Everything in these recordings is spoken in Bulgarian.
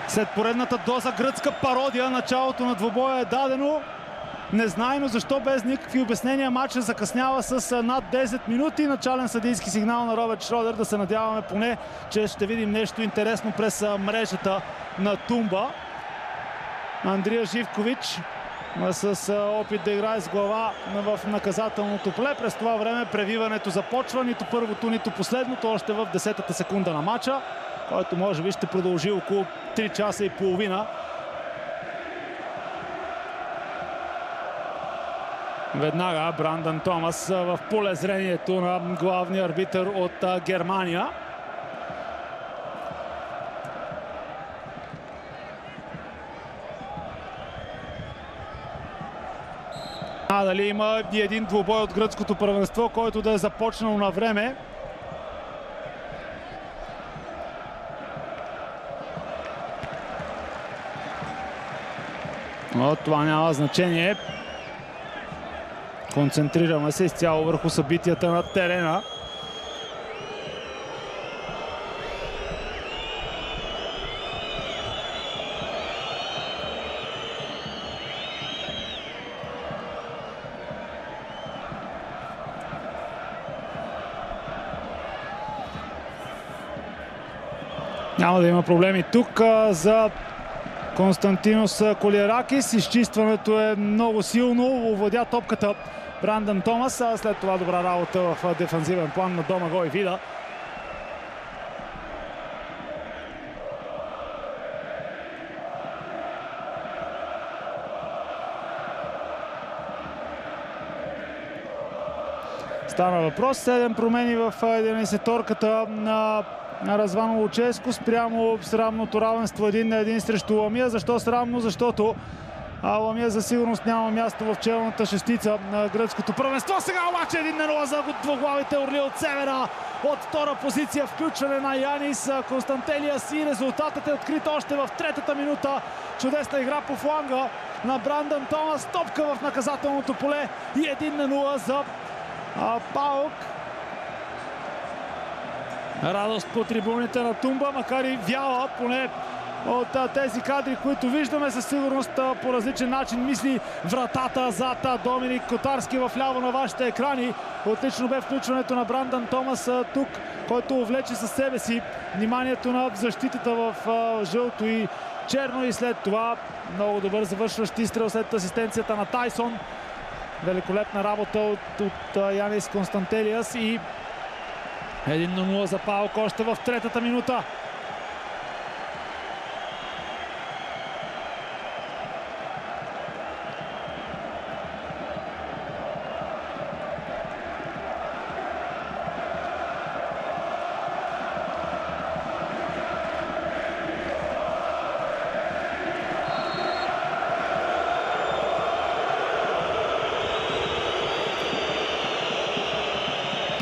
След поредната доза гръцка пародия, началото на двубоя е дадено. Незнайно защо без никакви обяснения матчът закъснява с над 10 минути. Начален съдийски сигнал на Роберт Шродер. Да се надяваме поне, че ще видим нещо интересно през мрежата на Тумба. Андрия Живкович с опит да играе с глава в наказателното поле. През това време превиването започва. Нито първото, нито последното. Още в 10-та секунда на матча, който може би ще продължи около 3 часа и половина. Веднага Брандън Томас в полезрението на главния арбитър от Германия. Дали има и един двубой от гръцкото първенство, който да е започнал на време. Но това няма значение. Концентрираме се изцяло върху събитията на терена. Няма да има проблеми тук за Константинос Колиаракис. Изчистването е много силно. Овладя топката Брандън Томас. След това добра работа в дефанзивен план на Домагой Вида. Стана въпрос. 7 промени в 11-торката на Развано Луческо спрямо срамното равенство 1-1 срещу Ламия. Защо срамно? Защото Ламия за сигурност няма място в челната шестица на гръцкото първенство. Сега обаче 1-0 за двуглавите орли от севера. От втора позиция включване на Янис Константелиас и резултатът е открит още в 3-та минута. Чудесна игра по фланга на Брандън Томас. Топка в наказателното поле и 1-0 за ПАОК. Радост по трибуните на Тумба, макар и вяла, поне от тези кадри, които виждаме. Със сигурност по различен начин мисли вратата зад Доминик Котарски в ляво на вашите екрани. Отлично бе включването на Брандън Томас тук, който увлече със себе си вниманието на защитата в жълто и черно, и след това много добър завършващ изстрел след асистенцията на Тайсон. Великолепна работа от Янис Константелиас и 1-0 за ПАОК още в 3-та минута.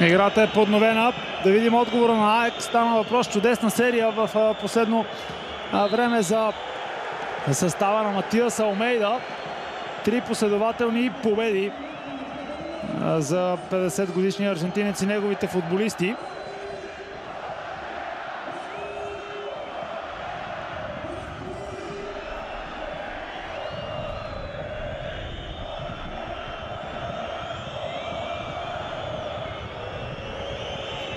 Играта е подновена. Да видим отговора на АЕК. Стана въпрос. Чудесна серия в последно време за състава на Матиас Алмейда. 3 последователни победи за 50-годишния аржентинец и неговите футболисти.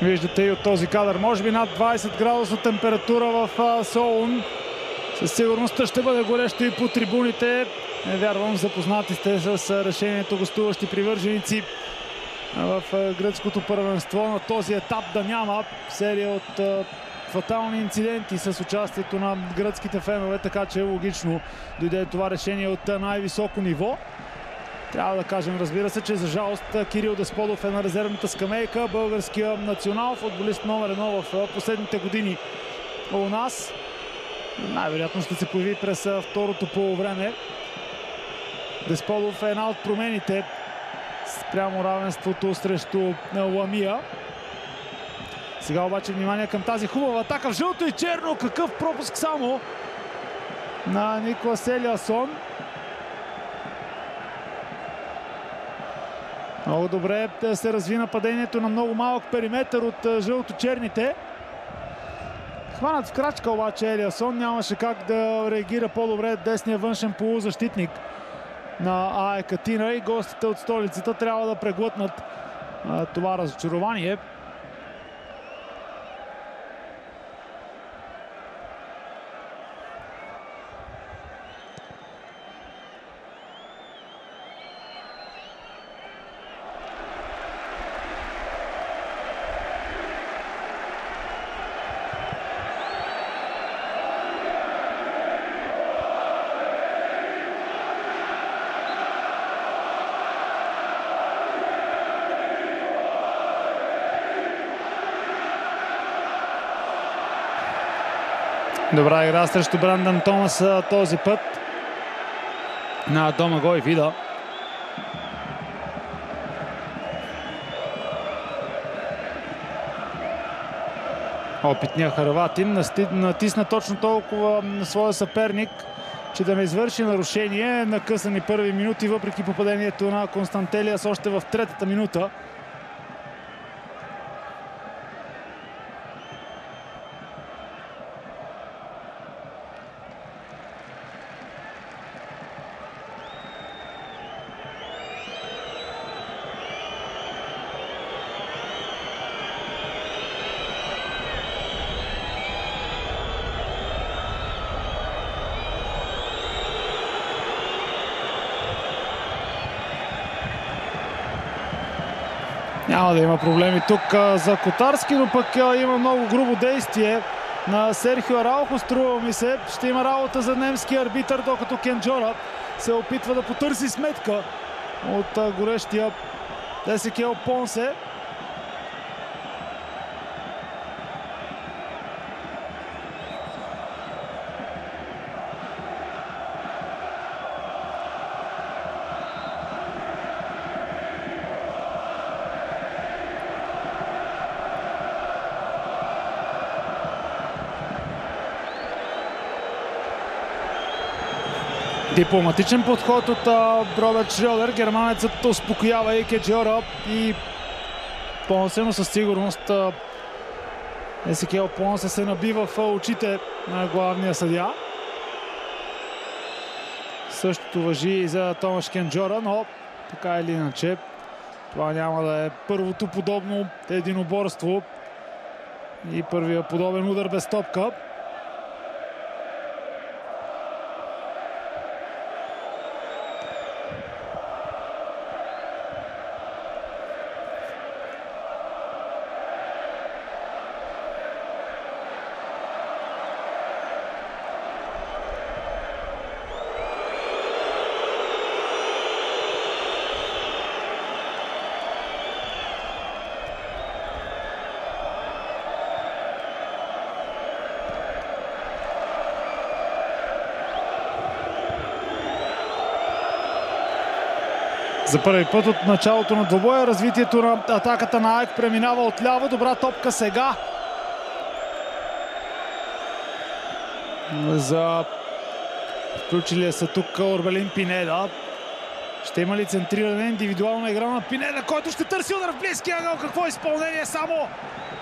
Виждате и от този кадър, може би над 20 градусна температура в Солун. Със сигурност ще бъде горещо и по трибуните. Не вярвам, запознати сте с решението гостуващи привърженици в гръцкото първенство на този етап да няма серия от фатални инциденти с участието на гръцките фенове, така че логично дойде това решение от най-високо ниво. Трябва да кажем, разбира се, че за жалост Кирил Десподов е на резервната скамейка. Българския национал, футболист номер 1 в последните години у нас. Най-вероятно ще се появи през второто полувреме. Десподов е една от промените спрямо равенството срещу Ламия. Сега обаче внимание към тази хубава атака в жълто и черно. Какъв пропуск само на Николас Елиасон. Много добре се разви нападението на много малък периметър от жълто-черните. Хванат в крачка обаче Елиасон, нямаше как да реагира по-добре десния външен полузащитник на АЕК Атина и гостите от столицата трябва да преглътнат това разочарование. Добра игра срещу Брандън Томас този път на Домагой Вида. Опитният хърватин натисна точно толкова на своя съперник, че да не извърши нарушение. Накъсани първи минути, въпреки попадението на Константелиас още в третата минута. Няма да има проблеми тук за Котарски, но пък има много грубо действие на Серхио Араухо. Струва ми се, ще има работа за немския арбитър, докато Кенджора се опитва да потърси сметка от горещия Есекиел Понсе. Дипломатичен подход от Роберт Шрьодер. Германецът успокоява и Кенджора и Понсе, но със сигурност Есекиел Понсе се наби в очите на главния съдия. Същото важи и за Томаш Кенджора, но така или иначе това няма да е първото подобно единоборство и първия подобен удар без топка. За първи път от началото на двобоя развитието на атаката на АЕК преминава отляво. Добра топка сега за включилия са тук Орбелин Пинеда. Ще има ли центриране, индивидуална игра на Пинеда, който ще търси удар в близкия ъгъл. Какво изпълнение, само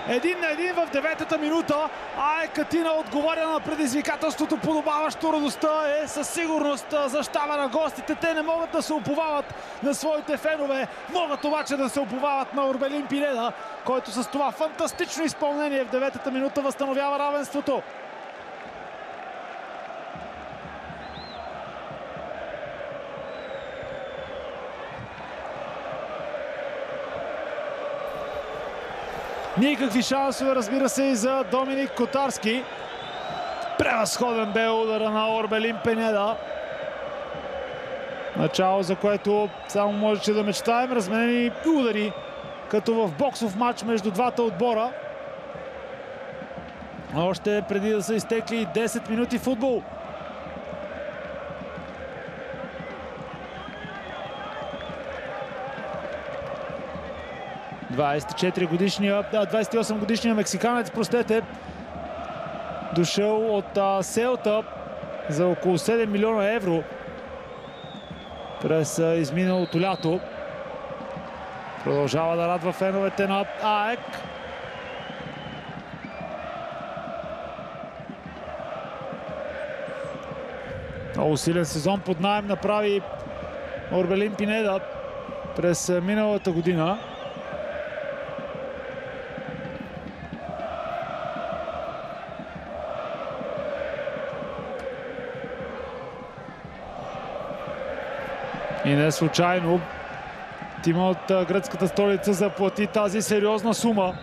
1-1 в 9-та минута. АЕК Атина отговаря на предизвикателството, подобаващо радостта е със сигурност за щаба на гостите. Те не могат да се уповават на своите фенове, могат обаче да се уповават на Орбелин Пинеда, който с това фантастично изпълнение в 9-та минута възстановява равенството. Никакви шансове, разбира се, и за Доминик Котарски. Превъзходен бе удара на Орбелин Пинеда. Начало, за което само можеше да мечтаем. Разменени удари, като в боксов матч между двата отбора. Още преди да са изтекли 10 минути футбол. годишния, 28-годишния мексиканец, дошъл от Селта за около 7 милиона евро през изминалото лято. Продължава да радва феновете на АЕК. Много силен сезон под наем направи Орбелин Пинеда през миналата година. И не случайно тима от гръцката столица заплати тази сериозна сума.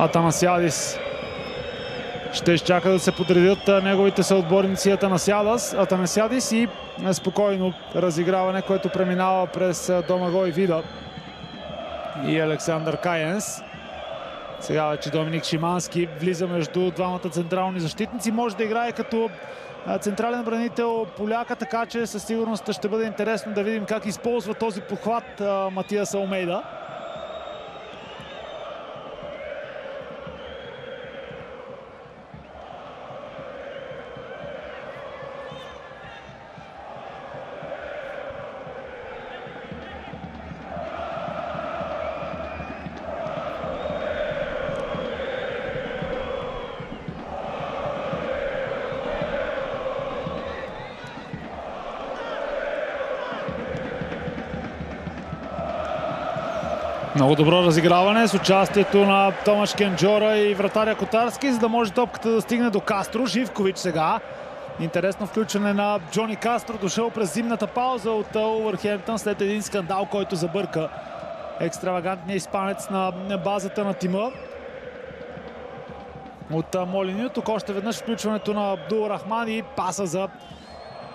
Атанасиадис ще изчака да се подредят неговите съотборници Атанасиадис и спокойно разиграване, което преминава през Домагой Вида и Александър Каенс. Сега вече Доминик Шимански влиза между двамата централни защитници. Може да играе като централен бранител поляка, така че със сигурност ще бъде интересно да видим как използва този похват Матиас Алмейда. Много добро разиграване с участието на Томаш Кенджора и вратаря Котарски, за да може топката да стигне до Кастро. Живкович сега. Интересно включване на Джони Кастро, дошъл през зимната пауза от Уолвърхемптън след един скандал, който забърка екстравагантния испанец на базата на тима от Молиньо. Тук още веднъж включването на Абдул Рахман и паса за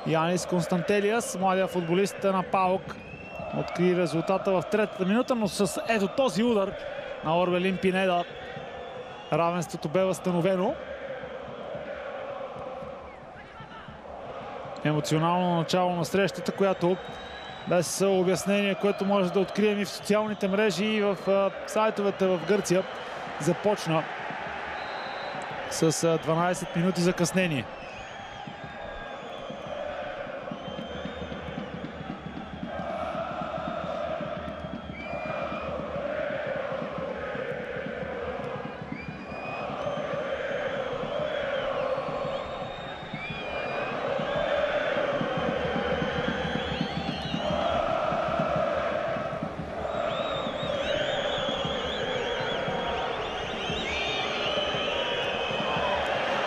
Янис Константелиас, младия футболист на ПАОК. Откри резултата в третата минута, но с ето този удар на Орбелин Пинеда равенството бе възстановено. Емоционално начало на срещата, която без обяснение, което може да открием и в социалните мрежи и в сайтовете в Гърция, започна с 12 минути закъснение.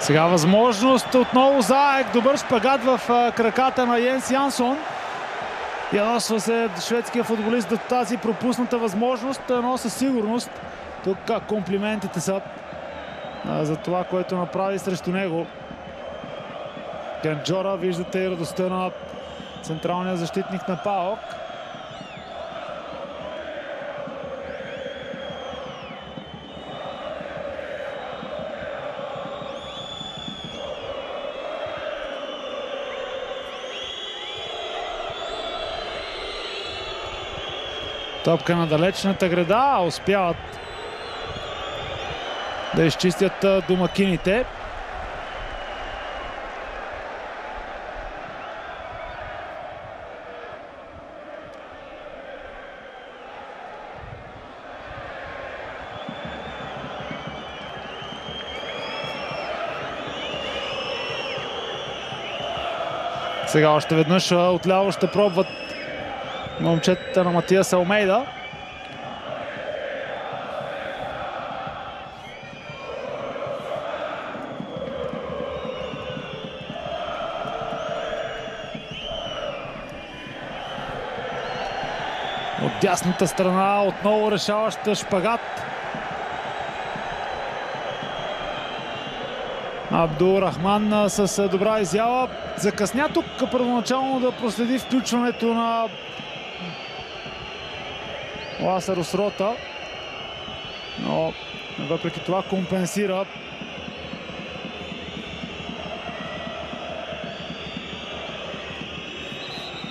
Сега възможност отново Заек. Добър шпагат в краката на Йенс Янсон. Яносва се шведския футболист до тази пропусната възможност, но със сигурност тук комплиментите са за това, което направи срещу него. Кенджора, виждате и радостта на централния защитник на ПАОК. Топка на далечната града, успяват да изчистят домакините. Сега още веднъж отляво ще пробват момчетата на Матиас Алмейда. От дясната страна отново решаващ шпагат. Абдул Рахман с добра изява. Закъсня тук първоначално да проследи включването на Ласарос Рота, но въпреки това компенсира.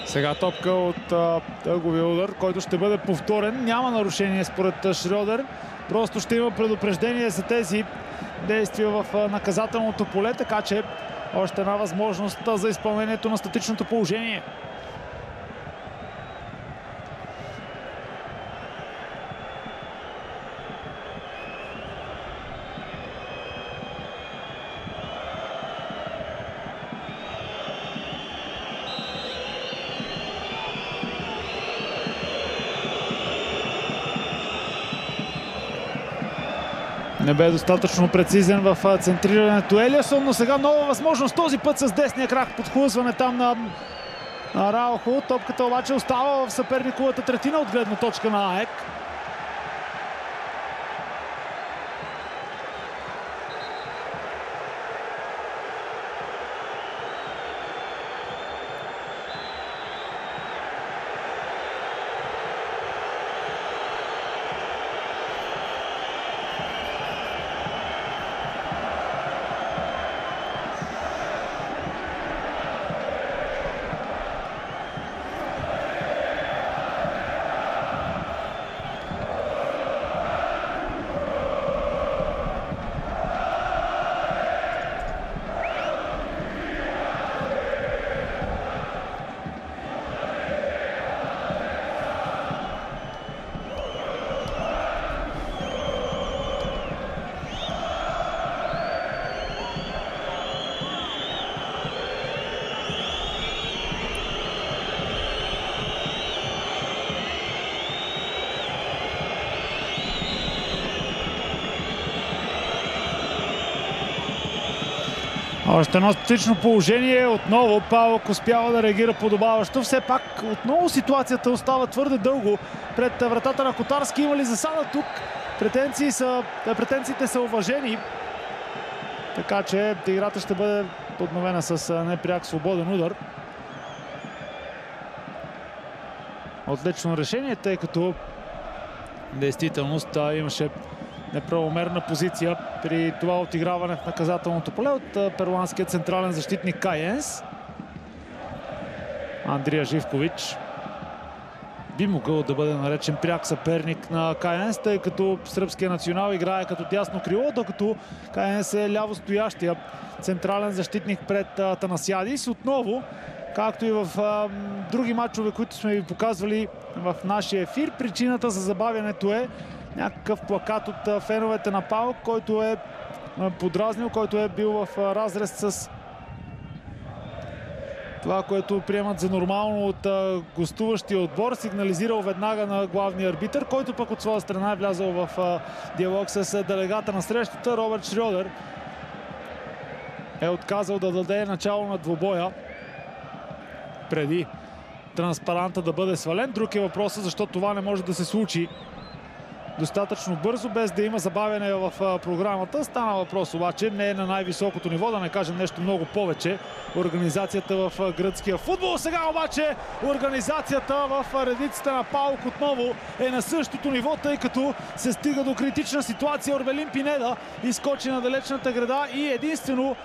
Сега топка от дълговия удар, който ще бъде повторен. Няма нарушение според Шрьодер. Просто ще има предупреждение за тези действия в наказателното поле, така че Още една възможност за изпълнението на статичното положение. Не бе достатъчно прецизен в центрирането Елиасон, но сега нова възможност, този път с десния крак, подхлъзване там на Раухо. Топката обаче остава в съперниковата третина от гледна точка на АЕК. Още едно статично положение. Отново Павлок успява да реагира подобаващо. Все пак отново ситуацията остава твърде дълго пред вратата на Котарски. Има ли засада тук? Претенциите са уважени. Така че играта ще бъде подновена с непряк свободен удар. Отлично решение, тъй като действителност имаше неправомерна позиция при това отиграване в наказателното поле от перуанския централен защитник Каенс. Андрия Живкович би могъл да бъде наречен пряк съперник на Каенс, тъй като сръбския национал играе като дясно крило, докато Каенс е ляво стоящия централен защитник пред Танасиадис. Отново, както и в други матчове, които сме ви показвали в нашия ефир, причината за забавянето е някакъв плакат от феновете на ПАОК, който е подразнил, който е бил в разрез с това, което приемат за нормално от гостуващия отбор. Сигнализирал веднага на главния арбитър, който пък от своя страна е влязъл в диалог с делегата на срещата. Робърт Шрьодер е отказал да даде начало на двубоя преди транспаранта да бъде свален. Друг е въпросът защо това не може да се случи достатъчно бързо, без да има забавяне в програмата. Стана въпрос обаче не е на най-високото ниво, да не кажем нещо много повече. Организацията в гръцкия футбол. Сега обаче организацията в редиците на ПАОК отново е на същото ниво, тъй като се стига до критична ситуация. Орбелин Пинеда изкочи на далечната града и единствено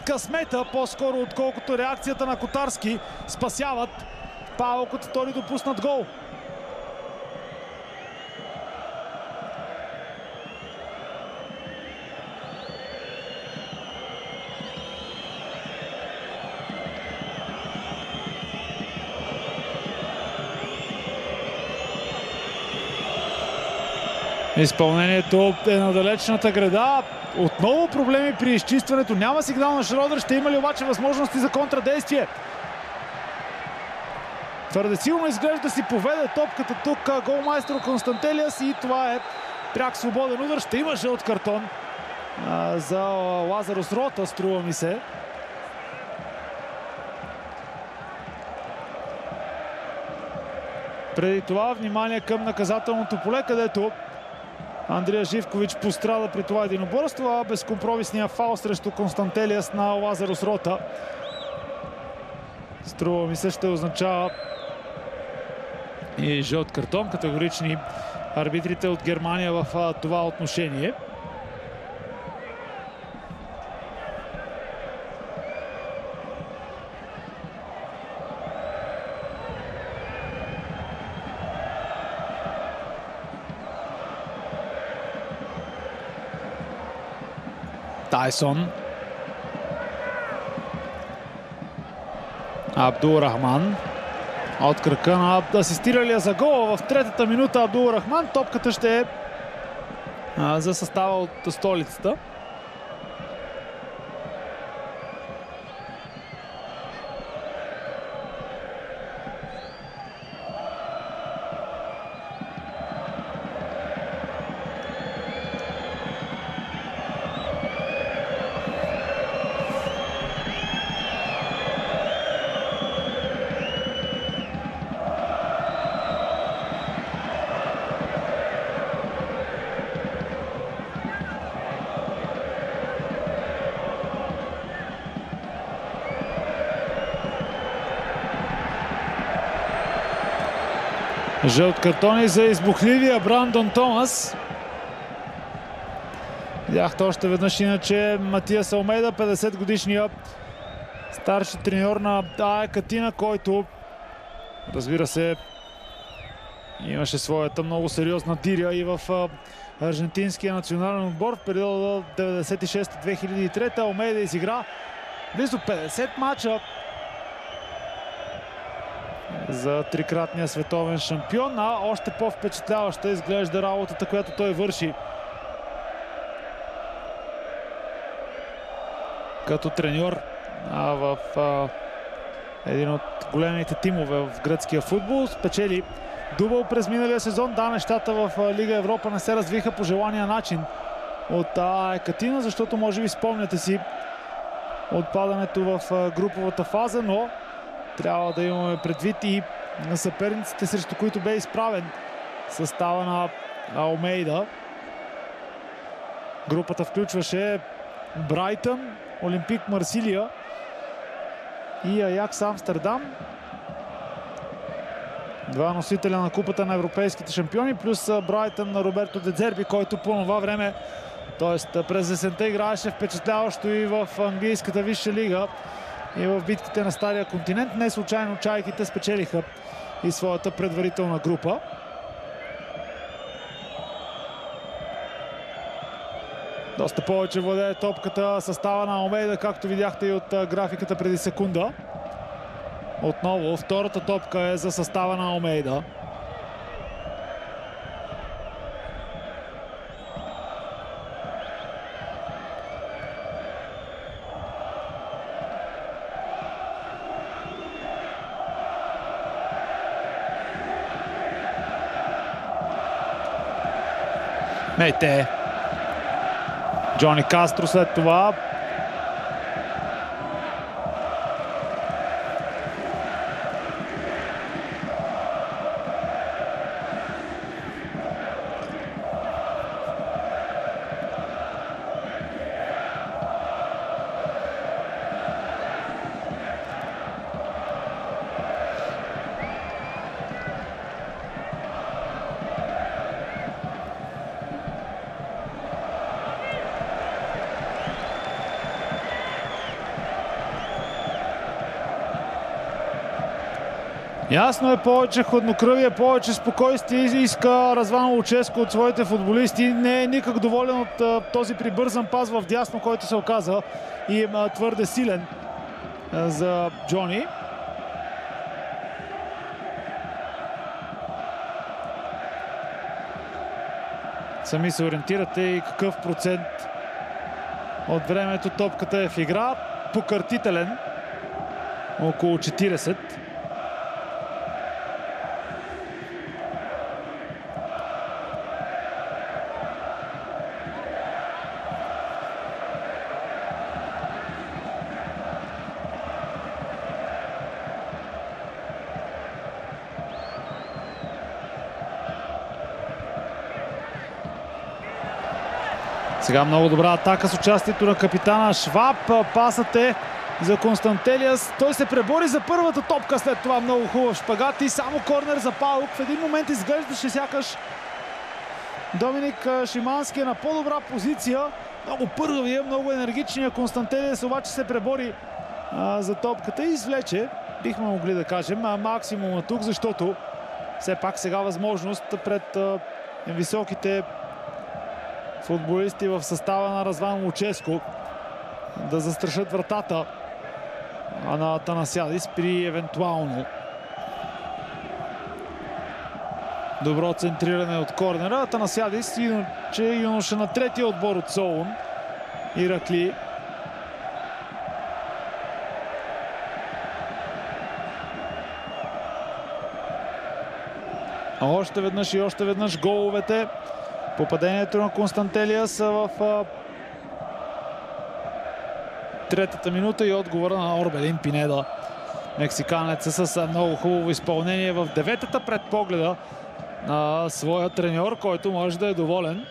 късмета, по-скоро отколкото реакцията на Котарски, спасяват ПАОК от втори допуснат гол. Изпълнението е на далечната града. Отново проблеми при изчистването. Няма сигнал на Шрьодер. Ще има ли обаче възможности за контрадействие? Твърде силно изглежда си поведе топката тук голмайстор Константелиас и това е пряк свободен удар. Ще има жълт картон за Лазарус Рота, струва ми се. Преди това внимание към наказателното поле, където Андрия Живкович пострада при това единоборство, а безкомпромисния фаул срещу Константелиас на Лазарус Рота, струва ми се, ще означава и жълт картон. Категорични арбитрите от Германия в това отношение. Тайсон. Абдул Рахман. От крака на асистиралия за гола в третата минута Абдул Рахман. Топката ще е за състава от столицата. Жълт картон за избухливия Брандон Томас. Видяхте още веднъж иначе Матиас Алмейда, 50 годишния старши треньор на АЕК Атина, който, разбира се, имаше своята много сериозна диря и в аржентинския национален отбор в периода 96-2003. Алмейда изигра близо 50 мача за трикратния световен шампион, а още по-впечатляваща изглежда работата, която той върши като треньор в един от големите тимове в гръцкия футбол. Спечели дубъл през миналия сезон. Да, нещата в Лига Европа не се развиха по желания начин от АЕК Атина, защото може би спомняте си отпадането в груповата фаза, но трябва да имаме предвид и на съперниците, срещу които бе изправен състава на Алмейда. Групата включваше Брайтън, Олимпик Марсилия и Аякс Амстердам. Два носителя на купата на европейските шампиони, плюс Брайтън на Роберто Де Зерби, който по това време, т.е. през есента, играеше впечатляващо и в английската висша лига и в битките на Стария континент. Не случайно чайките спечелиха и своята предварителна група. Доста повече владее топката състава на Алмейда, както видяхте и от графиката преди секунда. Отново втората топка е за състава на Алмейда. Мейте. Джони Кастро след това. Ясно е, повече хладнокръвие, повече спокойствие иска Разван Луческо от своите футболисти. Не е никак доволен от този прибързан пас в дясно, който се оказа и твърде силен за Джони. Сами се ориентирате и какъв процент от времето топката е в игра. Покъртителен. Около 40. Сега много добра атака с участието на капитана Шваб. Пасът е за Константелиас. Той се пребори за първата топка, след това много хубав шпагат и само корнер за Паук. В един момент изглеждаше сякаш Доминик Шимански е на по-добра позиция. Много първия, много енергичния Константелиас обаче се пребори за топката и извлече, бихме могли да кажем, максимума тук, защото все пак сега възможност пред високите футболисти в състава на Разван Луческо да застрашат вратата на Атанасиадис при евентуално добро центриране от корнера. Атанасиадис, иначе юноша на третия отбор от Солун, Иракли. Още веднъж и още веднъж головете. Попадението на Константелия са в третата минута и отговора на Орбелин Пинеда. Мексиканеца с много хубаво изпълнение в деветата пред погледа на своя треньор, който може да е доволен.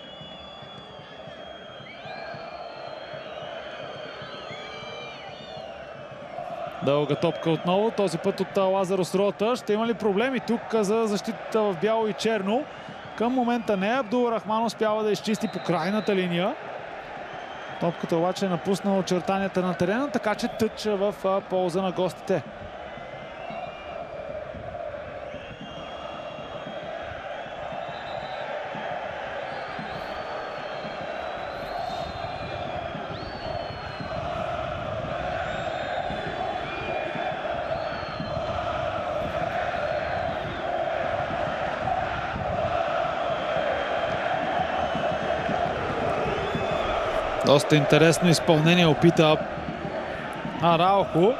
Дълга топка отново, този път от Лазарос Рота. Ще има ли проблеми тук за защитата в бяло и черно? Към момента не. Абдул Рахман успява да изчисти по крайната линия. Топката обаче е напуснала очертанията на терена, така че тъч в полза на гостите. Доста интересно изпълнение опита Араухо.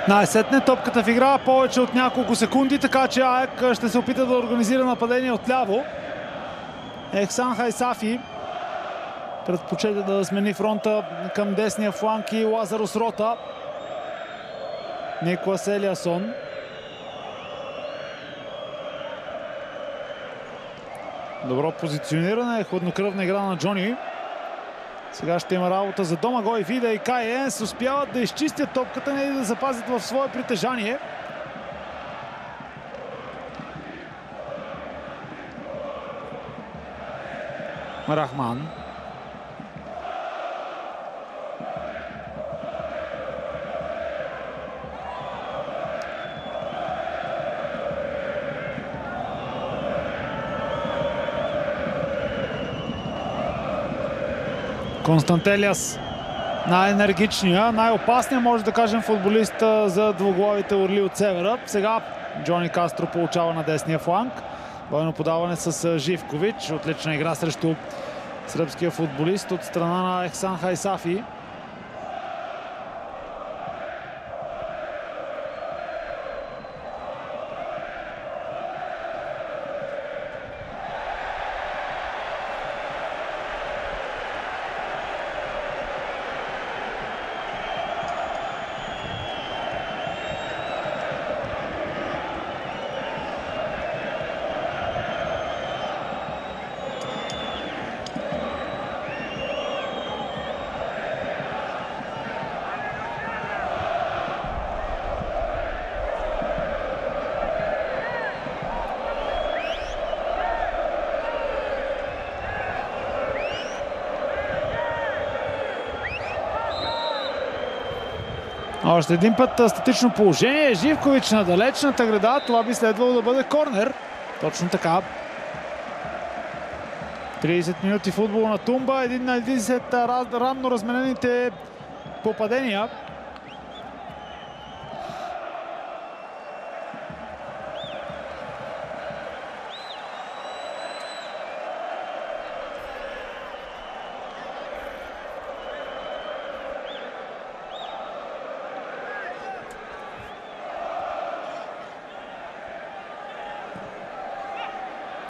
Най-сетне топката в игра повече от няколко секунди, така че АЕК ще се опита да организира нападение отляво. Ехсан Хайсафи предпочете да смени фронта към десния фланг и Лазарос Рота. Никлас Елиасон. Добро позициониране, хладнокръвна игра на Джони. Сега ще има работа за Домагой Вида и Кай Енс. Успяват да изчистят топката, не и да запазят в свое притежание. Рахман. Константелиас, най-енергичния, най-опасния, може да кажем, футболист за двуглавите орли от севера. Сега Джони Кастро получава на десния фланг. Бойно подаване с Живкович. Отлична игра срещу сръбския футболист от страна на Ехсан Хайсафи. Още един път статично положение. Живкович на далечната града. Това би следвало да бъде корнер. Точно така. 30 минути футбол на Тумба, 1-1 след ранно разменените попадения.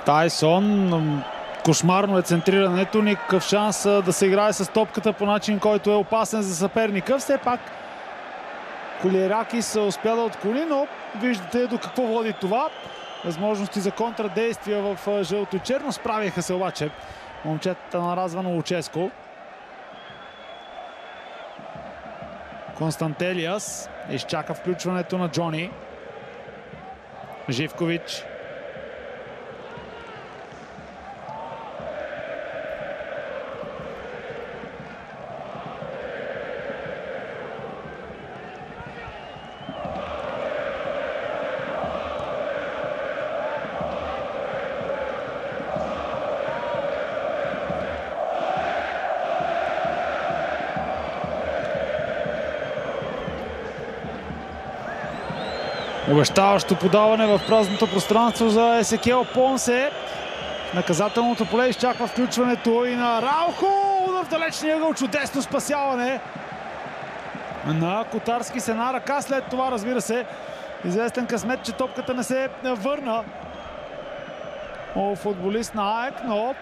Тайсон, кошмарно е центрирането, никакъв шанс да се играе с топката по начин, който е опасен за съперника. Все пак Колиеракис успя да отклони, но виждате до какво води това. Възможности за контрадействия в жълто и черно. Справяха се обаче момчетата на Развано Луческо. Константелиас изчака включването на Джони. Живкович. Обещаващо подаване в празното пространство за Есекиел Понсе. Наказателното поле изчаква включването и на Раухо в далечния ъгъл. Чудесно спасяване на Котарски с една ръка. След това, разбира се, известен късмет, че топката не се върна. Футболист на АЕК, но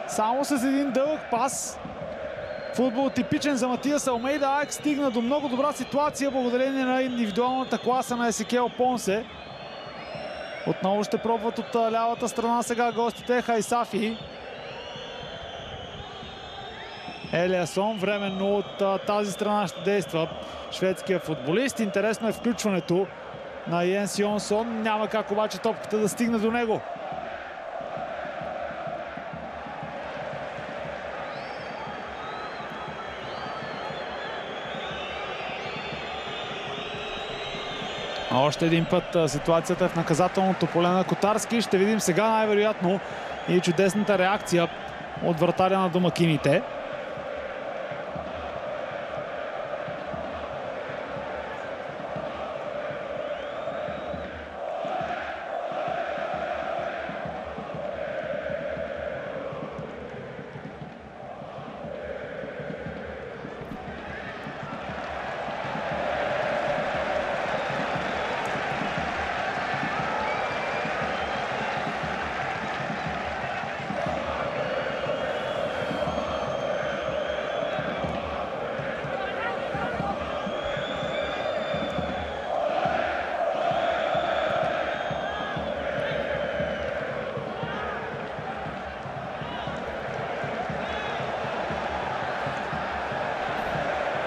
само с един дълъг пас. Футбол типичен за Матиас Алмейда. АЕК стигна до много добра ситуация благодарение на индивидуалната класа на Есекиел Понсе. Отново ще пробват от лявата страна сега гостите. Хайсафи. Елиасон временно от тази страна ще действа шведския футболист. Интересно е включването на Йенс Йонсон. Няма как обаче топката да стигне до него. Още един път ситуацията е в наказателното поле на Котарски. Ще видим сега най-вероятно и чудесната реакция от вратаря на домакините.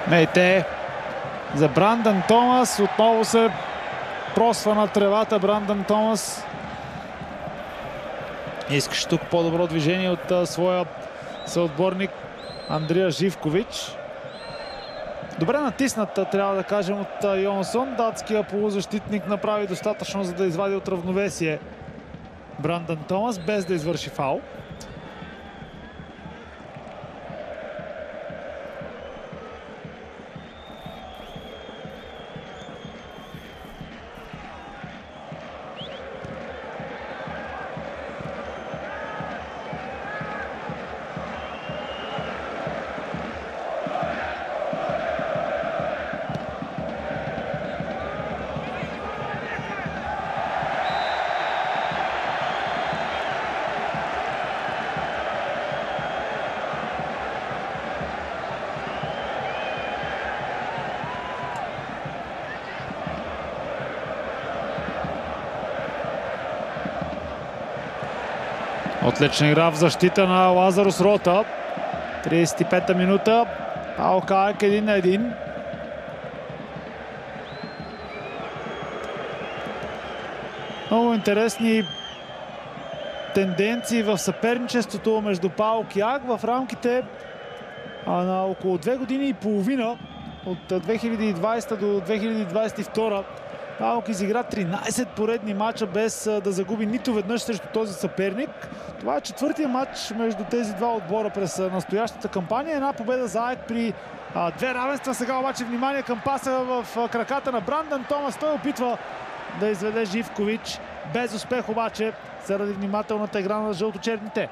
Мейте за Брандън Томас. Отново се просва на тревата Брандън Томас. Искаше тук по-добро движение от своя съотборник Андрия Живкович. Добре натиснат, трябва да кажем, от Йонсон. Датския полузащитник направи достатъчно, за да извади от равновесие Брандън Томас, без да извърши фаул. Отлична игра в защита на Лазарус Рота. 35-та минута. АОК АЕК 1-1. Много интересни тенденции в съперничеството между ПАОК и АЕК в рамките на около 2 години и половина. От 2020 до 2022 Паук изигра 13 поредни мача без да загуби нито веднъж срещу този съперник. Това е четвъртия матч между тези два отбора през настоящата кампания. Една победа за АЕК при две равенства. Сега обаче внимание към паса в краката на Брандън Томас. Той опитва да изведе Живкович. Без успех обаче заради внимателната игра на жълточерните.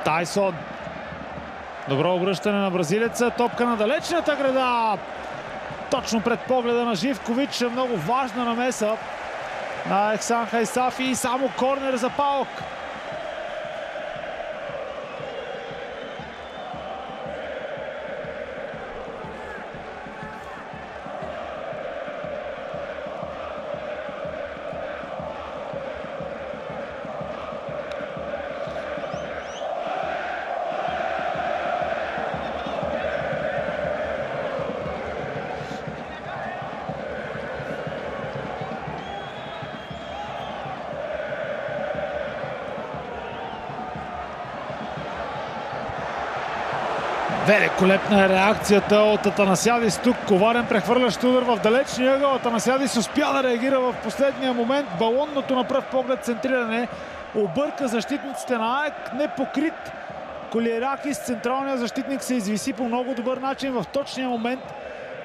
Тайсон. Добро обръщане на бразилеца. Топка на далечната града. Точно пред погледа на Живкович. Много важна намеса на Ексан Хайсафи и само корнер за Паук. Великолепна е реакцията от Атанасиадис тук. Коварен прехвърлящ удар в далечния ъгъл. Атанасиадис успя да реагира в последния момент. Балонното на пръв поглед центриране обърка защитниците на АЕК. Непокрит Колиеракис, централният защитник, се извиси по много добър начин в точния момент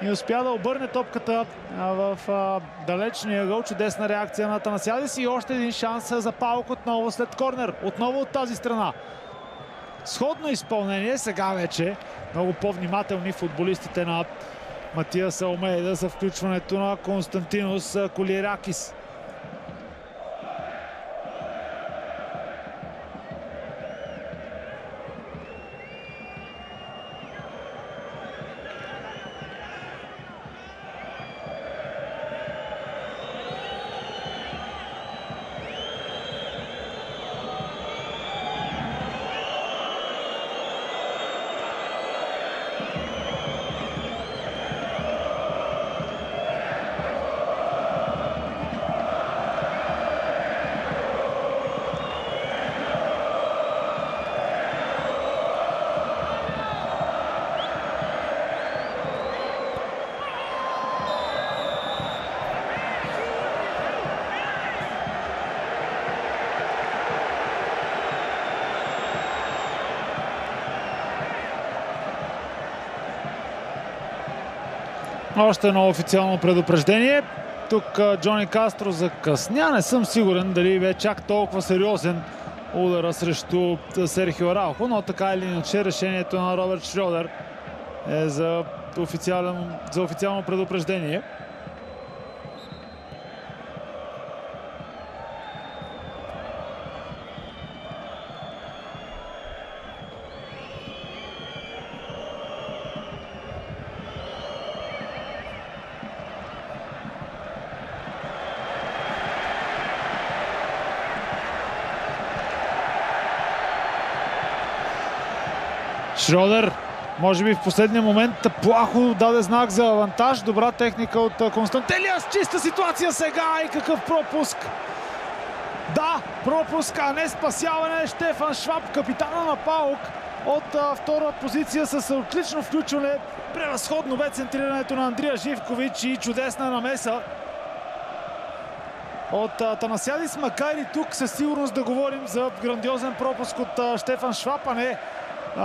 и успя да обърне топката в далечния ъгъл. Чудесна реакция на Атанасиадис и още един шанс за Паук отново след корнер. Отново от тази страна. Сходно изпълнение, сега вече много по-внимателни футболистите на Матиас Алмейда за включването на Константинос Колиеракис. Още едно официално предупреждение. Тук Джони Кастро закъсня. Не съм сигурен дали бе чак толкова сериозен удара срещу Серхио Раухо, но така или иначе решението на Роберт Шрьодер е за официално предупреждение. Шрьодер, може би в последния момент плахо даде знак за авантаж. Добра техника от Константелиас. Чиста ситуация сега и какъв пропуск! Да, пропуск, а не спасяване. Штефан Шваб, капитана на Паук, от втора позиция с отлично включване. Превъзходно бе центрирането на Андрия Живкович и чудесна намеса от Атанасиадис, макар и тук със сигурност да говорим за грандиозен пропуск от Штефан Шваб, а не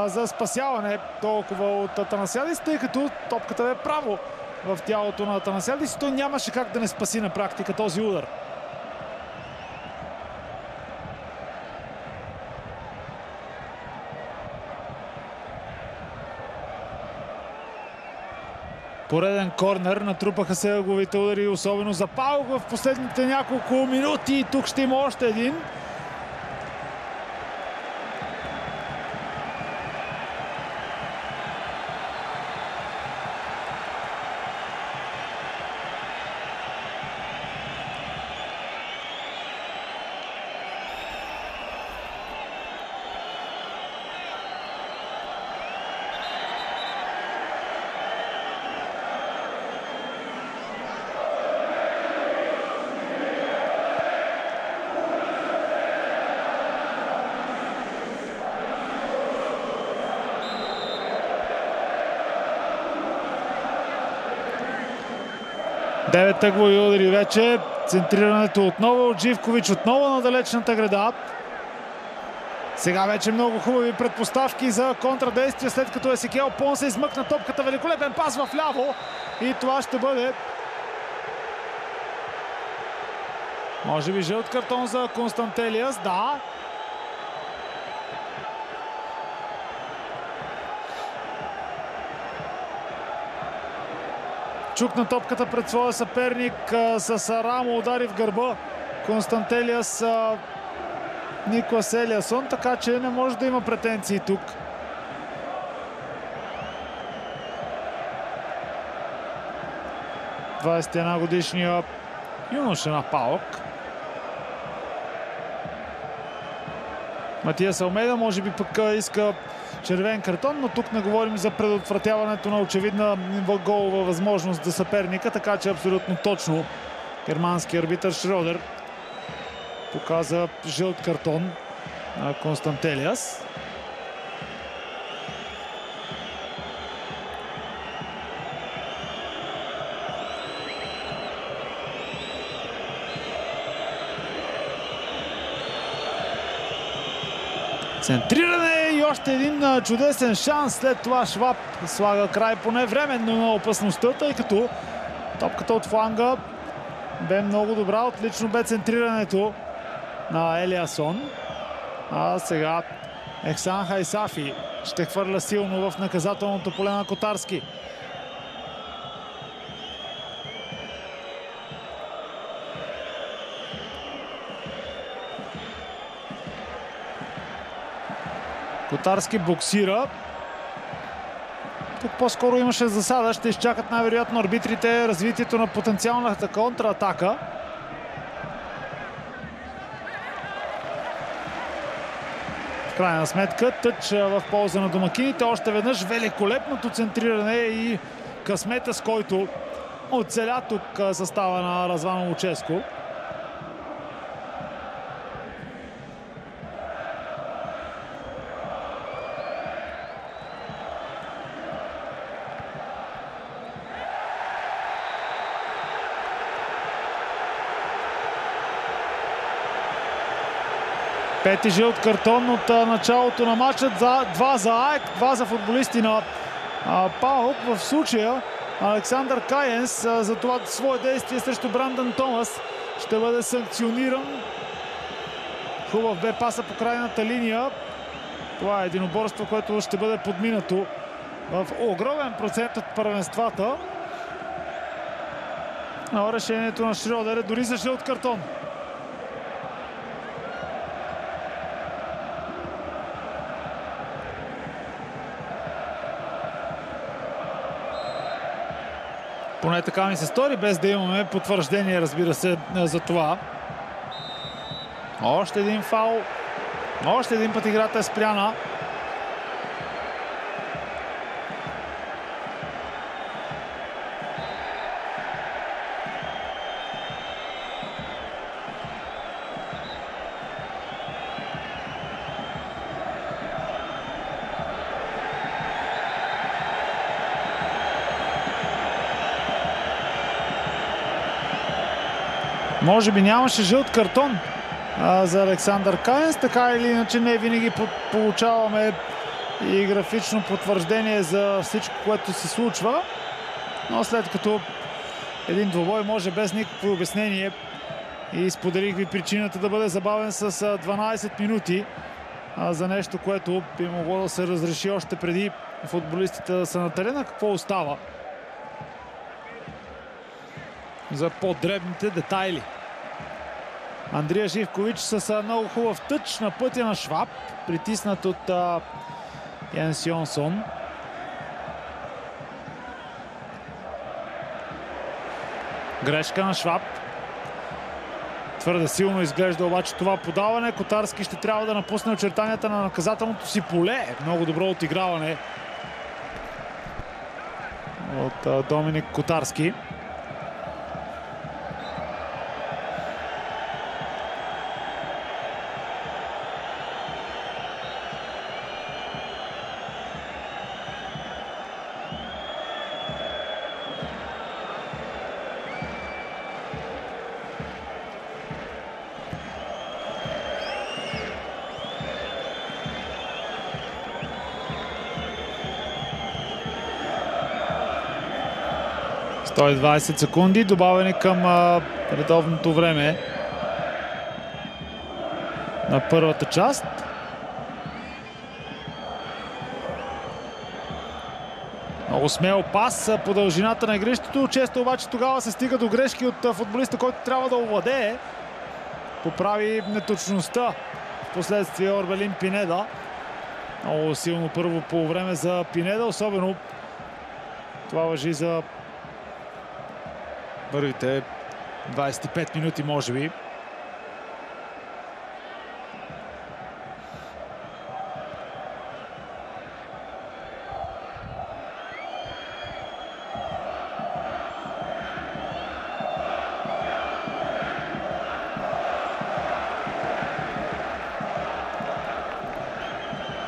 за спасяване толкова от Атанасиадис, тъй като топката е право в тялото на Атанасиадис и той нямаше как да не спаси на практика този удар. Пореден корнер, натрупаха се ъгловите удари, особено за Паук в последните няколко минути. И тук ще има още един. 9 тъгвови удари вече. Центрирането отново от Живкович, отново на далечната града. Сега вече много хубави предпоставки за контрадействие, след като Есекиел Понса измъкна топката. Великолепен пас в ляво и това ще бъде може би жълт картон за Константелиас. Да. Чукна топката пред своя съперник с рамо, удари в гърба Константелиас Никлас Елиасон, така че не може да има претенции тук. ...21 годишния юноша на ПАОК. Матиас Алмейда може би пък иска червен картон, но тук не говорим за предотвратяването на очевидна голова възможност за съперника, така че абсолютно точно германски арбитър Шродер показа жълт картон на Константелиас. Центриране и още един чудесен шанс. След това Шваб слага край поне временно на опасността, тъй като топката от фланга бе много добра. Отлично бе центрирането на Елиасон. А сега Ексан Хайсафи ще хвърля силно в наказателното поле на Котарски. Котарски боксира. Тук по-скоро имаше засада. Ще изчакат най-вероятно арбитрите развитието на потенциалната контратака. В крайна сметка тъч в полза на домакините. Още веднъж великолепното центриране и късмета, с който оцеля тук състава на Развано Луческо. Пети жълт картон от началото на матча. Два за АЕК, два за футболисти на ПАОК. В случая Александър Кайенс за това свое действие срещу Брандън Томас ще бъде санкциониран. Хубав бе паса по крайната линия. Това е единоборство, което ще бъде подминато в огромен процент от първенствата. Но решението на Шродер е дори за жълт картон. Поне така ми се стори, без да имаме потвърждение, разбира се, за това. Още един фаул. Още един път играта е спряна. Може би нямаше жълт картон за Александър Кайенс. Така или иначе не винаги получаваме и графично потвърждение за всичко, което се случва. Но след като един двубой може без никакво обяснение и споделих ви причината да бъде забавен с 12 минути за нещо, което би могло да се разреши още преди футболистите да са на терена, какво остава за по-дребните детайли. Андрия Живкович с много хубав тъч на пътя на Шваб, притиснат от Йенс Йонсон. Грешка на Шваб. Твърде силно изглежда обаче това подаване. Котарски ще трябва да напусне очертанията на наказателното си поле. Много добро отиграване от Доминик Котарски. 120 секунди, добавени към редовното време на първата част. Много смел пас по дължината на игрището. Често обаче тогава се стига до грешки от футболиста, който трябва да овладее. Поправи неточността в последствие Орбелин Пинеда. Много силно първо по време за Пинеда, особено това важи за първите 25 минути, може би.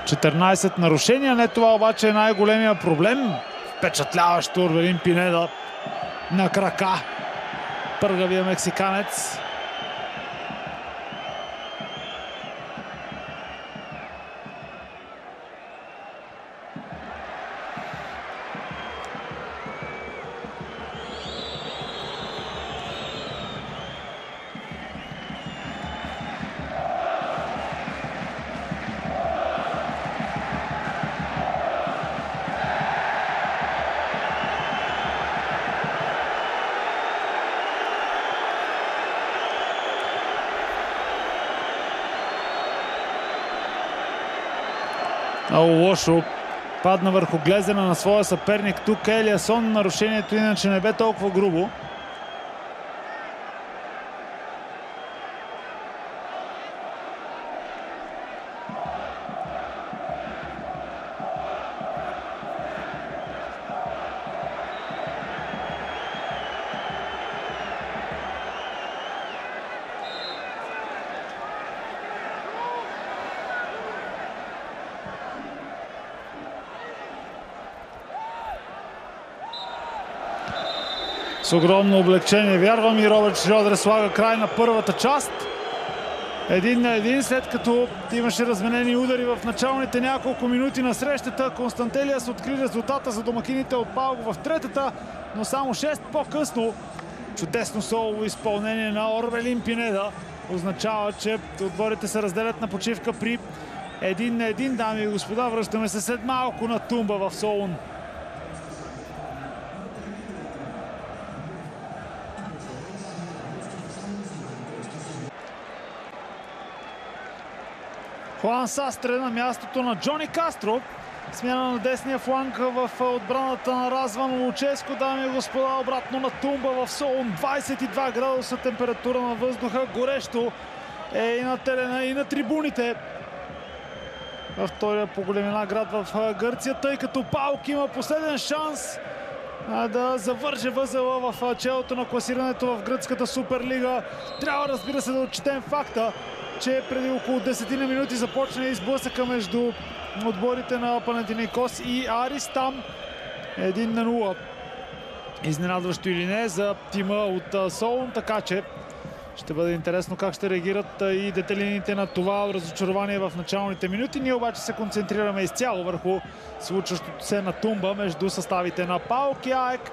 ...14 нарушения. Не това обаче е най-големия проблем. Впечатляващ Орбелин Пинеда на крака. Пъргавия мексиканец. Много лошо. Падна върху глезена на своя съперник тук Елиасон. Нарушението иначе не бе толкова грубо. С огромно облегчение, вярвам, и Робърт Шрьодер слага край на първата част. 1-1, след като имаше разменени удари в началните няколко минути на срещата. Константелиас откри резултата за домакините от Пауго в третата, но само 6 по-късно. Чудесно солово изпълнение на Орбелин Пинеда означава, че отборите се разделят на почивка при 1-1. Дами и господа, връщаме се след малко на Тумба в Солун. Хуан Састре на мястото на Джони Кастро. Смяна на десния фланг в отбраната на Разван Луческо. Дами и господа, обратно на Тумба в Солун. 22 градуса температура на въздуха. Горещо е и на терена, и на трибуните. Във втория по големина град в Гърция, тъй като Паук има последен шанс да завърже възела в челото на класирането в гръцката Суперлига. Трябва, разбира се, да отчетем факта, че преди около 10 минути започна изблъсъка между отборите на Панатиникос и Арис. Там 1-0. Изненадващо или не за тима от Солун, така че ще бъде интересно как ще реагират и детелините на това разочарование в началните минути. Ние обаче се концентрираме изцяло върху случващото се на Тумба между съставите на Паук и АЕК.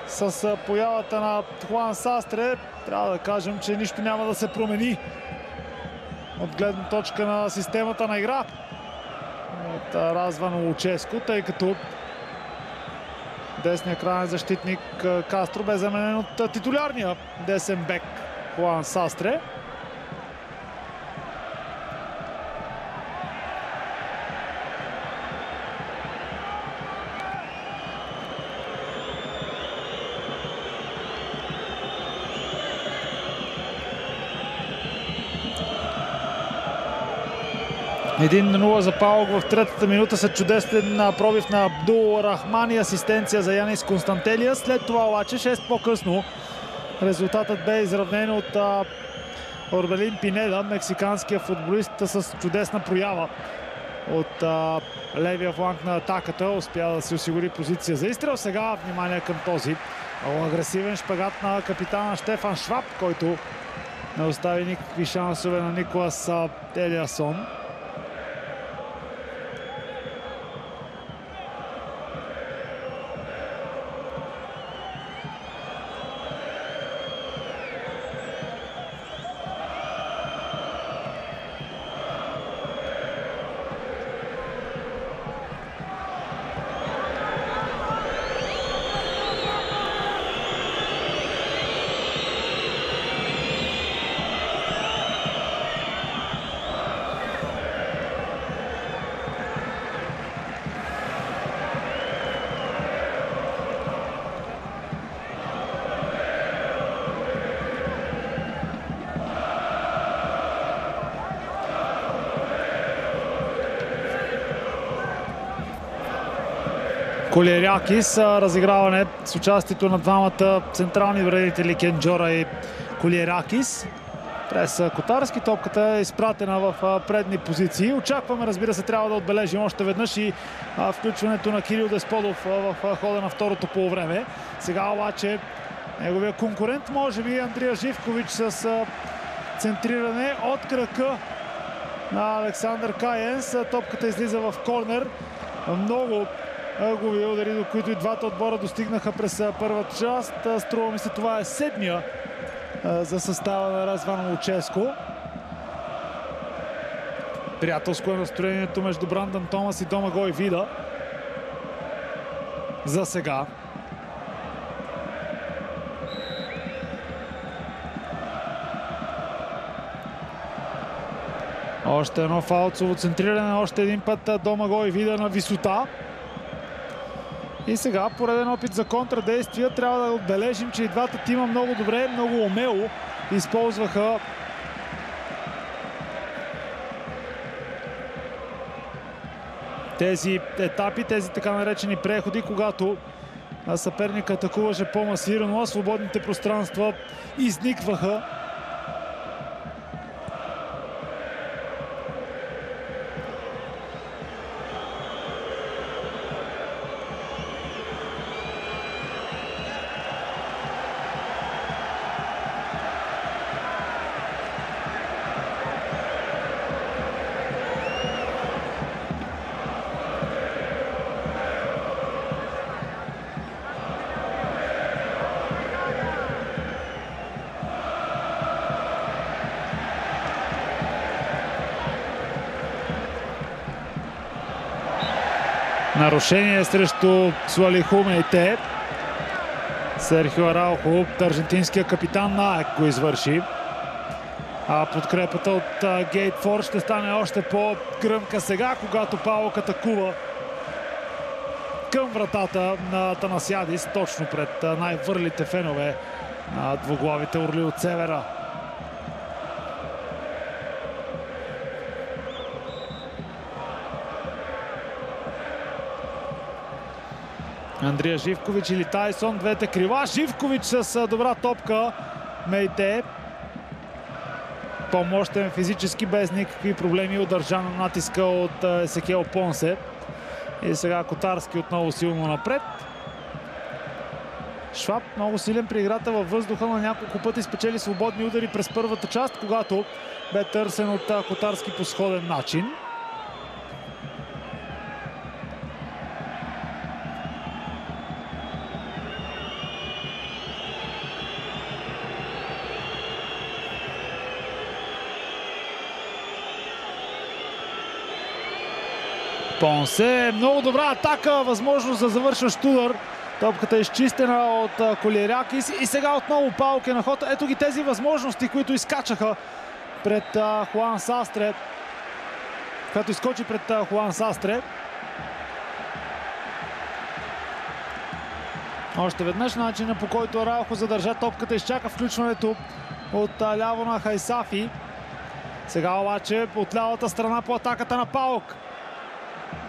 С появата на Хуан Састре трябва да кажем, че нищо няма да се промени от гледна точка на системата на игра от Разван Луческо, тъй като десният крайен защитник Кастро бе заменен от титулярния десен бек Хуан Састре. Един 0 за Паук в третата минута след чудесен пробив на Абдул Рахман и асистенция за Янис Константелиас. След това обаче 6 по-късно резултатът бе изравнен от Орбелин Пинеда, мексиканския футболист с чудесна проява от левия фланг на атаката. Успя да се осигури позиция за изстрел. Сега внимание към този много агресивен шпагат на капитана Штефан Шваб, който не остави никакви шансове на Николас Елиасон. Колерякис. Разиграване с участието на двамата централни вредители Кенджора и Колерякис. През Котарски топката е изпратена в предни позиции. Очакваме, разбира се, трябва да отбележим още веднъж и включването на Кирил Десподов в хода на второто полувреме. Сега обаче неговия конкурент, може би Андрия Живкович, с центриране от крака на Александър Каенс. Топката излиза в корнер. Много ъгови удари, до които и двата отбора достигнаха през първата част. Струва ми се, това е седмия за състава на Разван Луческо. Приятелско е настроението между Брандън Томас и Домагой Вида. За сега. Още едно фаулцово центриране, още един път Домагой Вида на висота. И сега пореден опит за контрадействия. Трябва да отбележим, че и двата тима много добре, много умело използваха тези етапи, тези така наречени преходи, когато съперник атакуваше по-масирано, а свободните пространства изникваха. Нарушение срещу Суалиху Мейте. Серхио Араухо, аржентинския капитан на АЕК, го извърши. А подкрепата от Гейтфорд ще стане още по-гръмка сега, когато Паук атакува към вратата на Танасиадис, точно пред най-върлите фенове на двуглавите орли от севера. Андрия Живкович или Тайсон, двете крила. Живкович с добра топка. Мейте. По-мощен физически, без никакви проблеми, удържан на натиска от Есекел Понсе. И сега Котарски отново силно напред. Шваб много силен при играта във въздуха, на няколко пъти спечели свободни удари през първата част, когато бе търсен от Котарски по сходен начин. Понсе, много добра атака, възможност за завършващ удар. Топката е изчистена от Колерякис и сега отново Паук е на ход. Ето ги тези възможности, които изкачаха пред Хуан Састре. Като изкочи пред Хуан Састре. Още веднъж начина, по който Араухо задържа топката, изчака включването от ляво на Хайсафи. Сега обаче от лявата страна по атаката на Паук.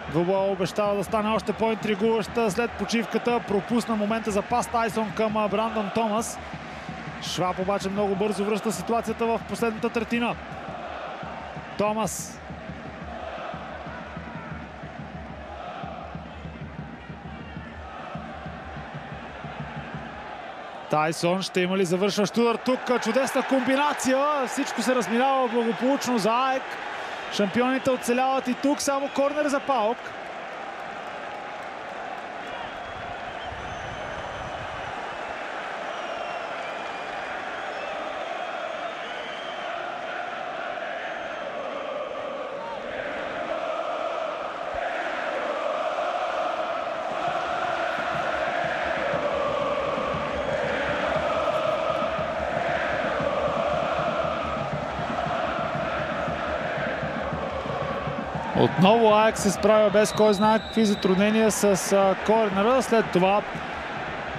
Двубоя обещава да стане още по-интригуваща след почивката. Пропусна момента за пас Тайсон към Брандън Томас. Шваб обаче много бързо връща ситуацията в последната третина. Томас. Тайсон ще има ли завършващ удар тук? Чудесна комбинация. Всичко се разминава благополучно за АЕК. Шампионите оцеляват и тук, само корнер за Паук. Отново АЕК се справя без кой знае какви затруднения с корнера. След това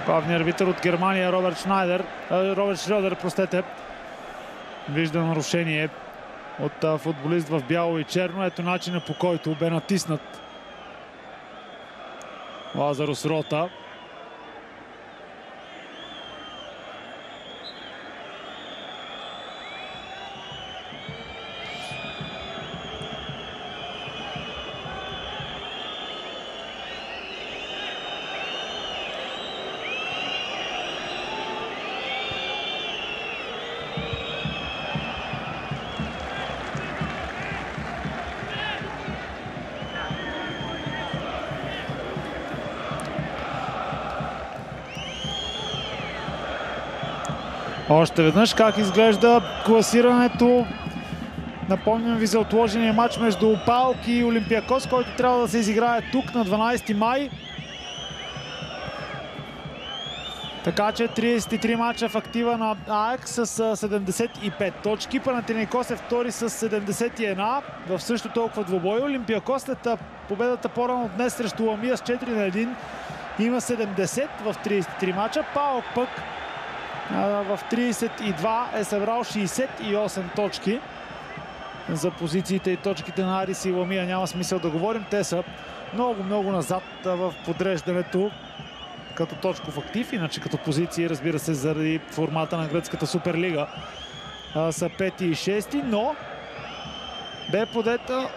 главният арбитър от Германия Роберт Шрьодер, вижда нарушение от футболист в бяло и черно. Ето начина, по който бе натиснат Лазарус Рота. Още веднъж как изглежда класирането. Напомням ви за отложения матч между ПАОК и Олимпиакос, който трябва да се изиграе тук на 12 май. Така че 33 мача в актива на АЕК с 75 точки. Панатинаикос е втори с 71 в също толкова двубой. Олимпиакос след победата по-рано днес срещу Ламия с 4-1 има 70 в 33 мача. ПАОК пък в 32 е събрал 68 точки. За позициите и точките на Арис и Ламия няма смисъл да говорим. Те са много назад в подреждането като точков актив. Иначе като позиции, разбира се, заради формата на гръцката Суперлига са 5 и 6, но бе подета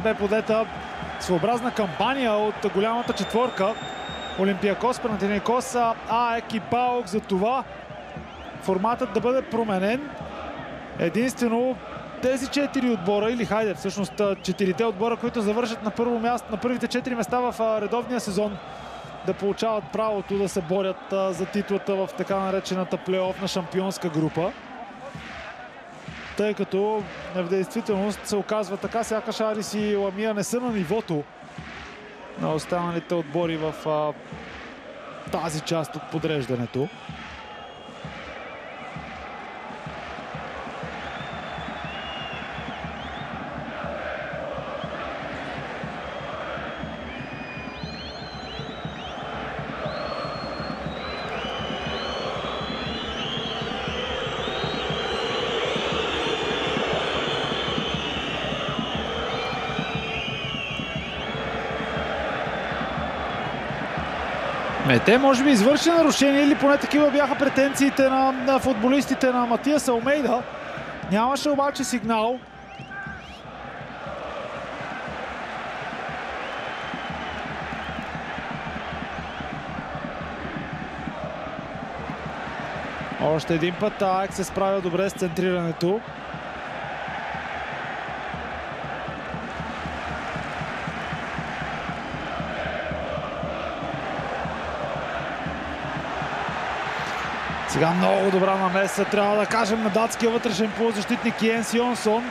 бе подета своеобразна кампания от голямата четворка. Олимпиакос, Панатинаикос, АЕК и ПАОК за това форматът да бъде променен. Единствено тези 4 отбора, или хайде, всъщност 4-те отбора, които завършат на първо място, на първите 4 места в редовния сезон, да получават правото да се борят за титлата в така наречената плейофна шампионска група. Тъй като в действителност се оказва така, сякаш Арис и Ламия не са на нивото на останалите отбори в тази част от подреждането. Те може би извърши нарушение или поне такива бяха претенциите на футболистите на Матиас Алмейда. Нямаше обаче сигнал. Още един път АЕК се справя добре с центрирането. Сега много добра намеса, трябва да кажем, на датския вътрешен полузащитник Йенс Йонсон.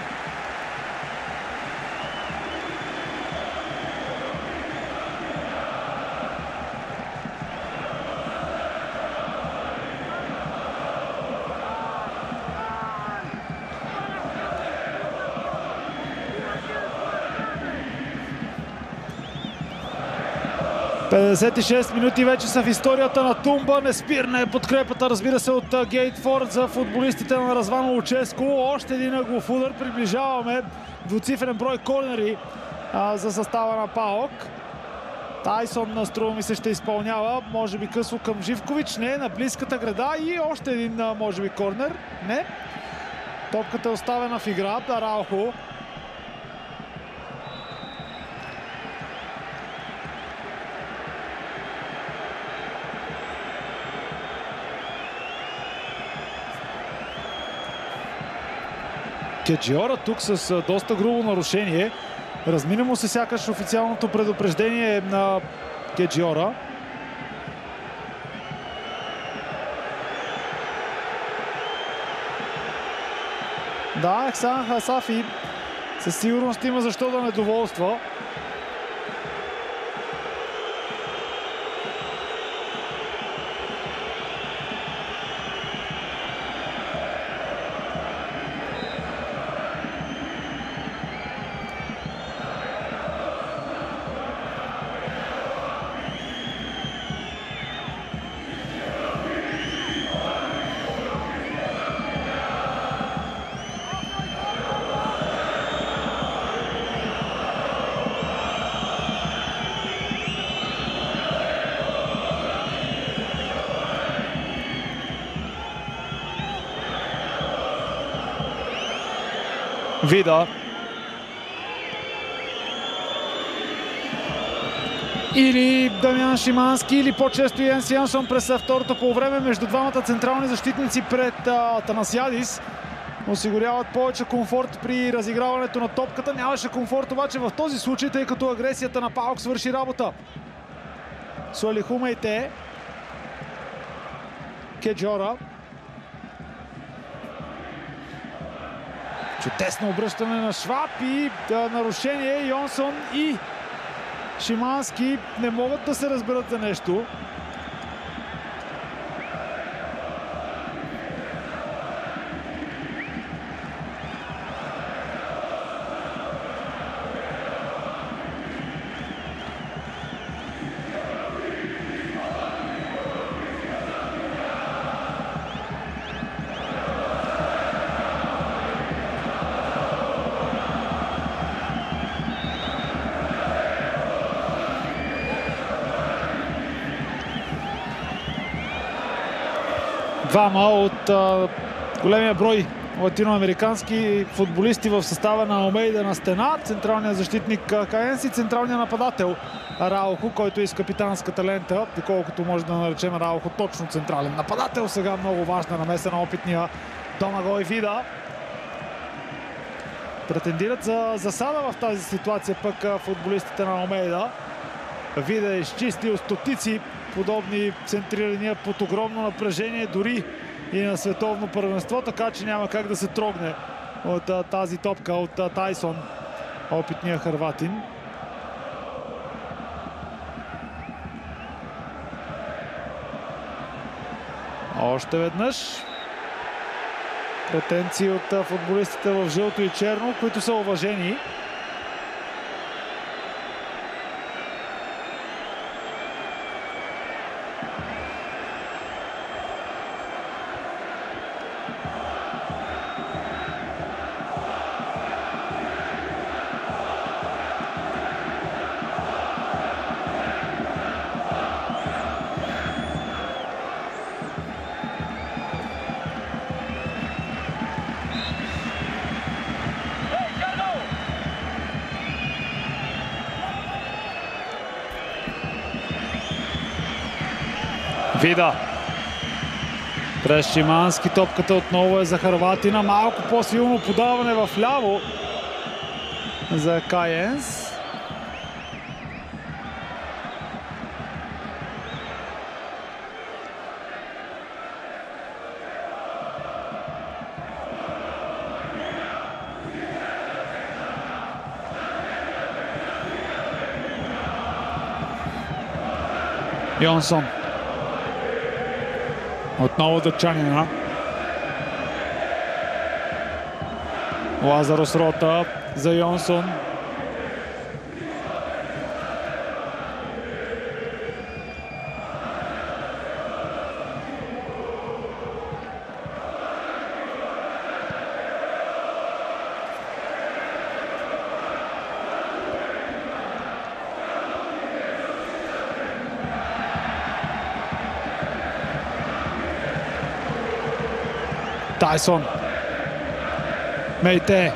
...56 минути вече са в историята на Тумба. Неспирна е подкрепата, разбира се, от Гейтфорд за футболистите на Развано Луческо. Още един ъглов удар. Приближаваме двуцифрен брой корнери за състава на ПАОК. Тайсон, струва ми се, ще изпълнява. Може би късо към Живкович. Не, на близката града. И още един, може би, корнер. Не. Топката е оставена в игра. Араухо. Кеджиора тук с доста грубо нарушение. Размина му се сякаш официалното предупреждение на Кеджиора. Да, Ексан Хасафи със сигурност има защо да недоволства. Вида. Или Дамян Шимански, или по-често Йенс Янсон през второто полувреме между двамата централни защитници пред Атанасиадис. Осигуряват повече комфорт при разиграването на топката. Нямаше комфорт обаче в този случай, тъй като агресията на ПАОК свърши работа. Суалихумайте. Кеджора. Чудесно обръщане на Шваб и нарушение. Йонсон и Шимански не могат да се разберат за нещо. Двама от големия брой латиноамерикански футболисти в състава на Алмейда на стена. Централният защитник Каенс и централният нападател Араухо, който е из капитанската лента, доколкото може да наречем Араухо точно централен нападател. Сега много важна намеса на опитния Домагой Вида. Претендират за засада в тази ситуация пък футболистите на Алмейда. Вида е изчистил стотици подобни центрирания под огромно напрежение, дори и на световно първенство, така че няма как да се трогне от тази топка от Тайсон, опитния хърватин. Още веднъж претенции от футболистите в жълто и черно, които са уважени. Вида. През Шимански топката отново е за хърватина. Малко по-силно подаване в ляво за Каенс. Йонсон. Отново Дъчанина. Лазарос Рота за Йонсон. Тайсон. Мейте.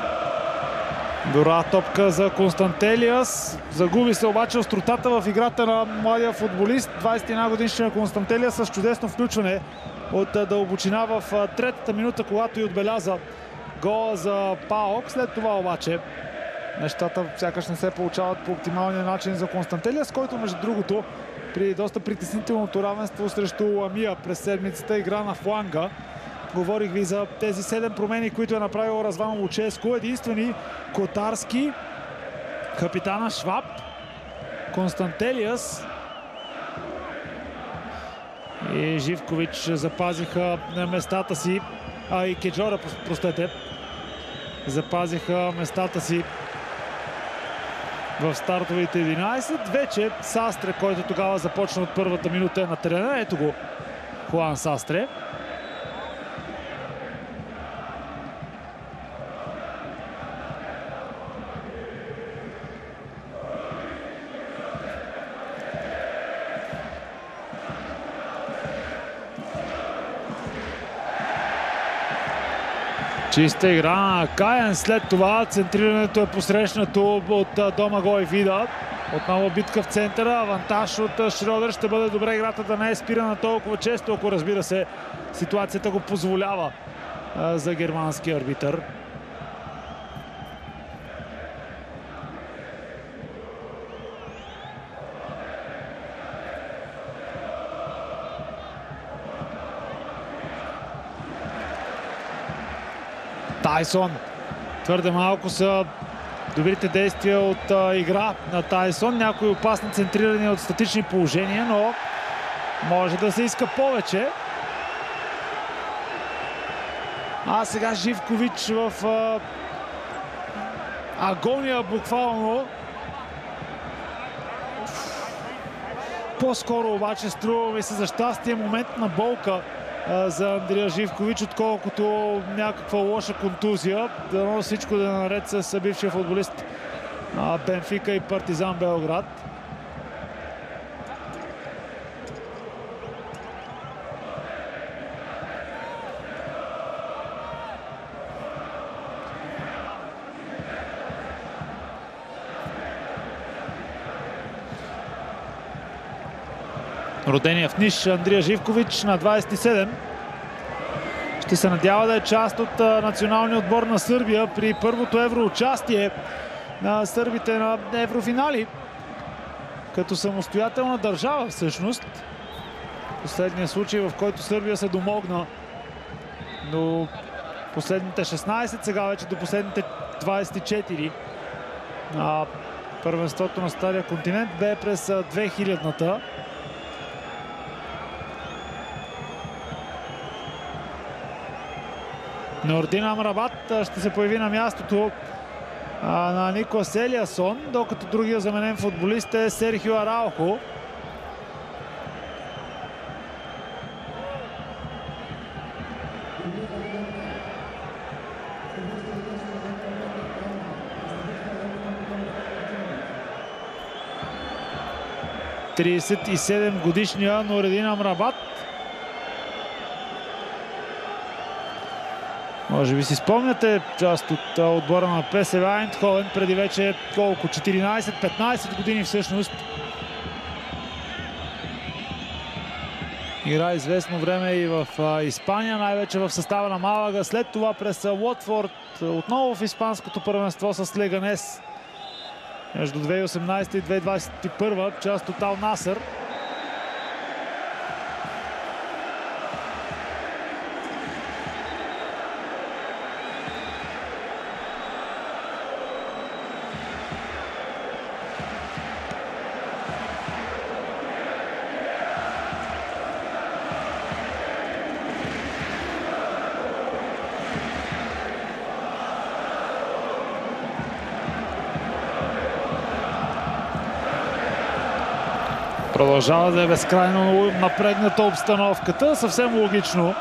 Добра топка за Константелиас. Загуби се обаче остротата в играта на младия футболист. 21 годишния Константелиас с чудесно включване от дълбочина в третата минута, когато и отбеляза гола за ПАОК. След това обаче нещата сякаш не се получават по оптималния начин за Константелиас, който между другото при доста притеснителното равенство срещу Ламия през седмицата игра на фланга. Говорих ви за тези 7 промени, които е направил Разван Луческо. Единствени Котарски, капитана Шваб, Константелиас и Живкович запазиха местата си, и Кеджора, простете, запазиха местата си в стартовите 11. Вече Састре, който тогава започна от първата минута на терена. Ето го Хуан Састре. Чиста игра на Каен. След това центрирането е посрещнато от Домагой Вида. Отново битка в центъра. Авантаж от Шрьодер. Ще бъде добре играта да не е спирана толкова често, ако разбира се ситуацията го позволява за германския арбитър. Тайсон. Твърде малко са добрите действия от игра на Тайсон. Някои опасни центрирани от статични положения, но може да се иска повече. А сега Живкович в агония буквално. По-скоро обаче струва ми се за щастие момент на болка за Андрия Живкович, отколкото някаква лоша контузия. Дано всичко да е наред с бившия футболист на Бенфика и Партизан Белград. Родения в Ниш Андрия Живкович на 27. Ще се надява да е част от националния отбор на Сърбия при първото евроучастие на сърбите на еврофинали. Като самостоятелна държава всъщност. Последният случай, в който Сърбия се домогна до последните 16, сега вече до последните 24 на първенството на Стария континент, бе през 2000-та. Нордин Амрабат ще се появи на мястото на Никлас Елиасон, докато другия заменен футболист е Серхио Араухо. годишния Нордин Амрабат. Може би си спомняте част от отбора на ПСВ Айндховен преди вече колко? 14-15 години всъщност. Игра известно време и в Испания, най-вече в състава на Малага. След това през Уотфорд, отново в испанското първенство с Леганес. Между 2018 и 2021, част от Ал Насър. Продължава да е безкрайно напрегната обстановката, съвсем логично.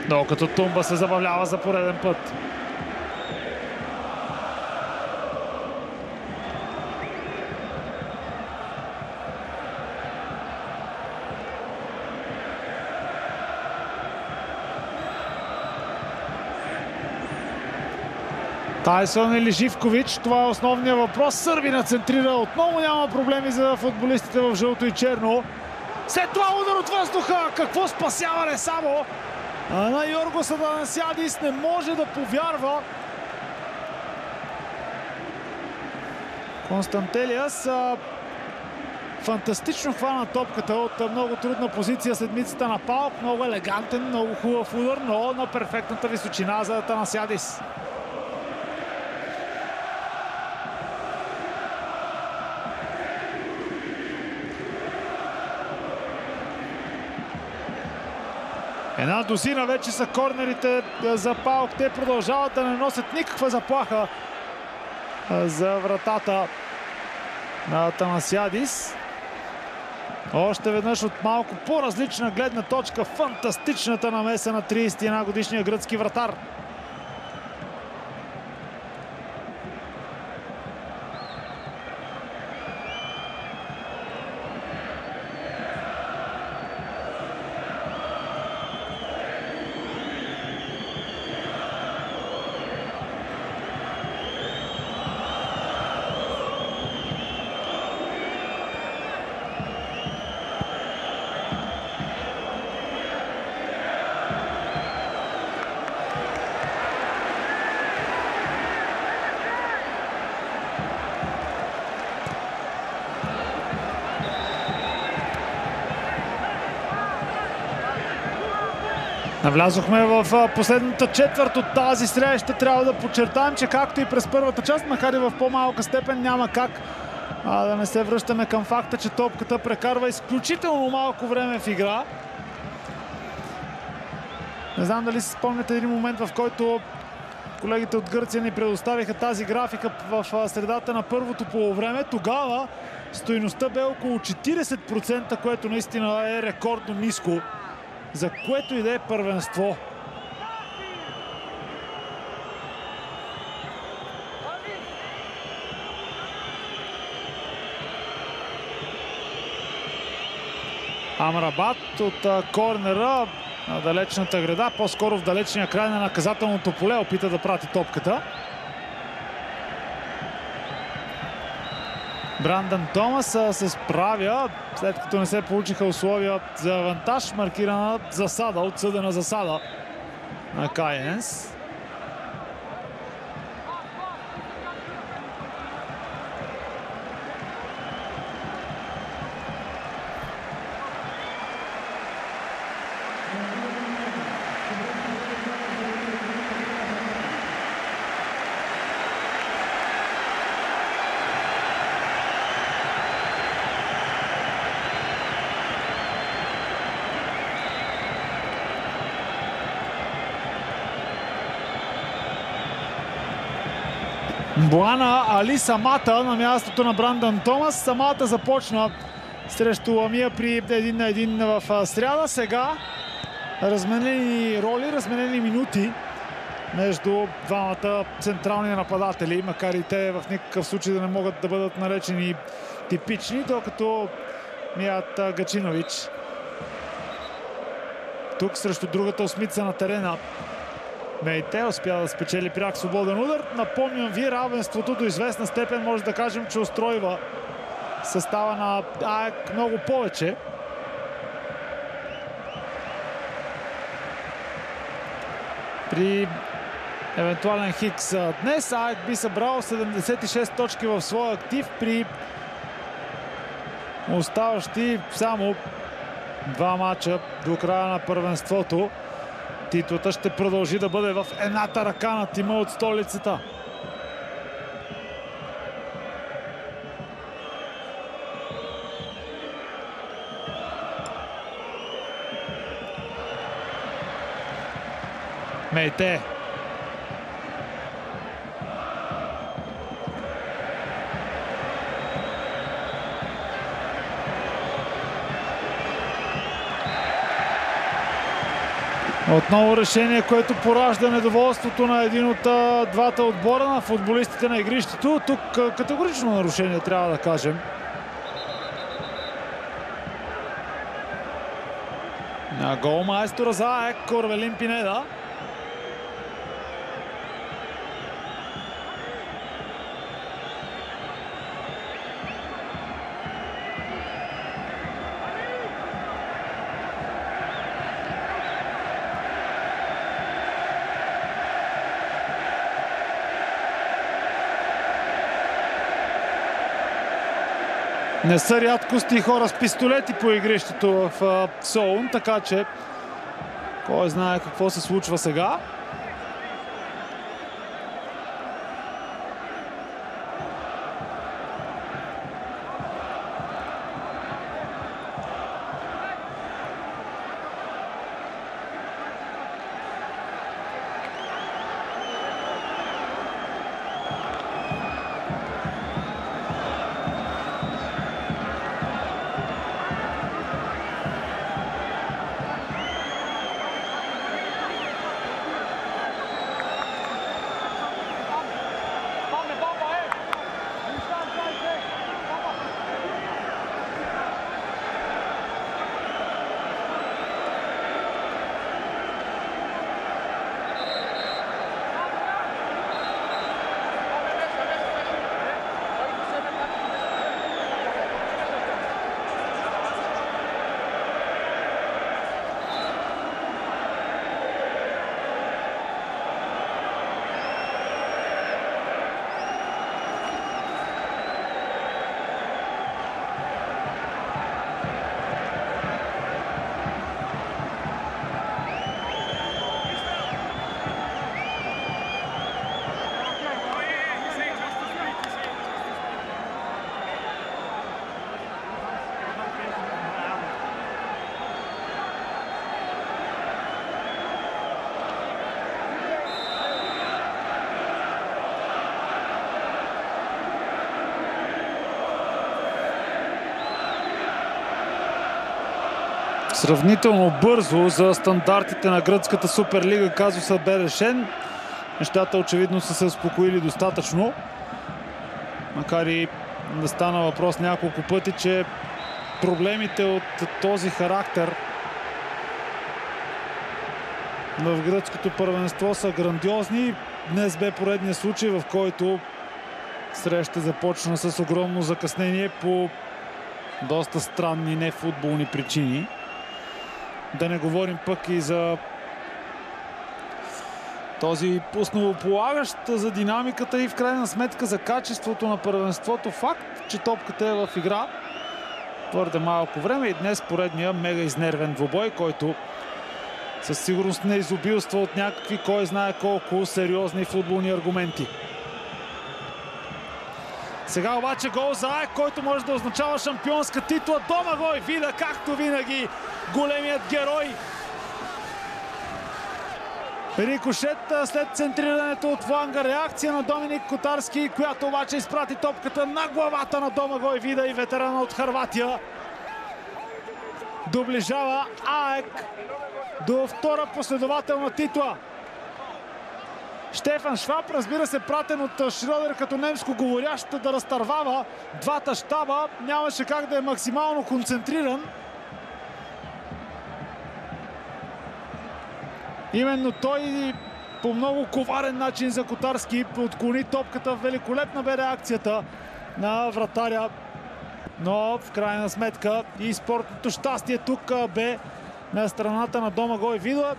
Докато Тумба се забавлява за пореден път. Тайсон или Живкович, това е основният въпрос. Сърбина центрира, отново няма проблеми за футболистите в жълто и черно. След това удар от въздуха, какво спасяване само на Йоргос Атанасиадис, не може да повярва. Константелиас фантастично хвана топката от много трудна позиция, седмицата на Паук, много елегантен, много хубав удар, но на перфектната височина за Атанасиадис. Една дозина вече са корнерите за Паук. Те продължават да не носят никаква заплаха за вратата на Атанасиадис. Още веднъж от малко по-различна гледна точка. Фантастичната намеса на 31 годишния гръцки вратар. Навлязохме в последната четвърт от тази среща. Трябва да подчертаем, че както и през първата част, макар и в по-малка степен, няма как да не се връщаме към факта, че топката прекарва изключително малко време в игра. Не знам дали си спомняте един момент, в който колегите от Гърция ни предоставиха тази графика в средата на първото полувреме. Тогава стойността бе около 40%, което наистина е рекордно ниско, за което и да е първенство. Амрабат от корнера на далечната града, по-скоро в далечния край на наказателното поле, опита да прати топката. Брандън Томас се справя, след като не се получиха условия за авантаж. Маркирана засада, отсъдена засада на Кайенс. Боана Али Самата на мястото на Брандън Томас. Самата започна срещу Ламия при 1-1 в сряда. Сега разменени роли, разменени минути между двамата централни нападатели, макар и те в никакъв случай да не могат да бъдат наречени типични, докато Мият Гачинович тук срещу другата осмица на терена. Мейте успя да спечели пряк свободен удар. Напомням ви, равенството до известна степен може да кажем, че устройва състава на АЕК много повече. При евентуален хикс днес АЕК би събрал 76 точки в своя актив при оставащи само 2 мача до края на първенството. Титлата ще продължи да бъде в едната ръка на тима от столицата. Мейте. Отново решение, което поражда недоволството на един от двата отбора на футболистите на игрището. Тук категорично нарушение, трябва да кажем. На голмайстора за АЕК Корвелин Пинеда. Не са рядкости хора с пистолети по игрището в Солун, така че кой знае какво се случва сега. Сравнително бързо за стандартите на гръцката суперлига казусът бе решен. Нещата очевидно са се успокоили достатъчно. Макар и да стана въпрос няколко пъти, че проблемите от този характер в гръцкото първенство са грандиозни. Днес бе поредният случай, в който среща започна с огромно закъснение по доста странни нефутболни причини. Да не говорим пък и за този основополагащ за динамиката и в крайна сметка за качеството на първенството факт, че топката е в игра твърде малко време и днес поредния мега изнервен двубой, който със сигурност не изобилства от някакви кой знае колко сериозни футболни аргументи. Сега обаче гол за АЕК, който може да означава шампионска титла. Домагой Вида, както винаги, големият герой. Рикошет след центрирането от фланга. Реакция на Доминик Котарски, която обаче изпрати топката на главата на Домагой Вида и ветерана от Хърватия. Доближава АЕК до втора последователна титла. Штефан Шваб, разбира се, пратен от Шрьодер като немско говорящ да разтървава двата щаба. Нямаше как да е максимално концентриран. Именно той по много коварен начин за Котарски отклони топката. Великолепна бе реакцията на вратаря. Но в крайна сметка и спортното щастие тук бе на страната на Домагой Вида.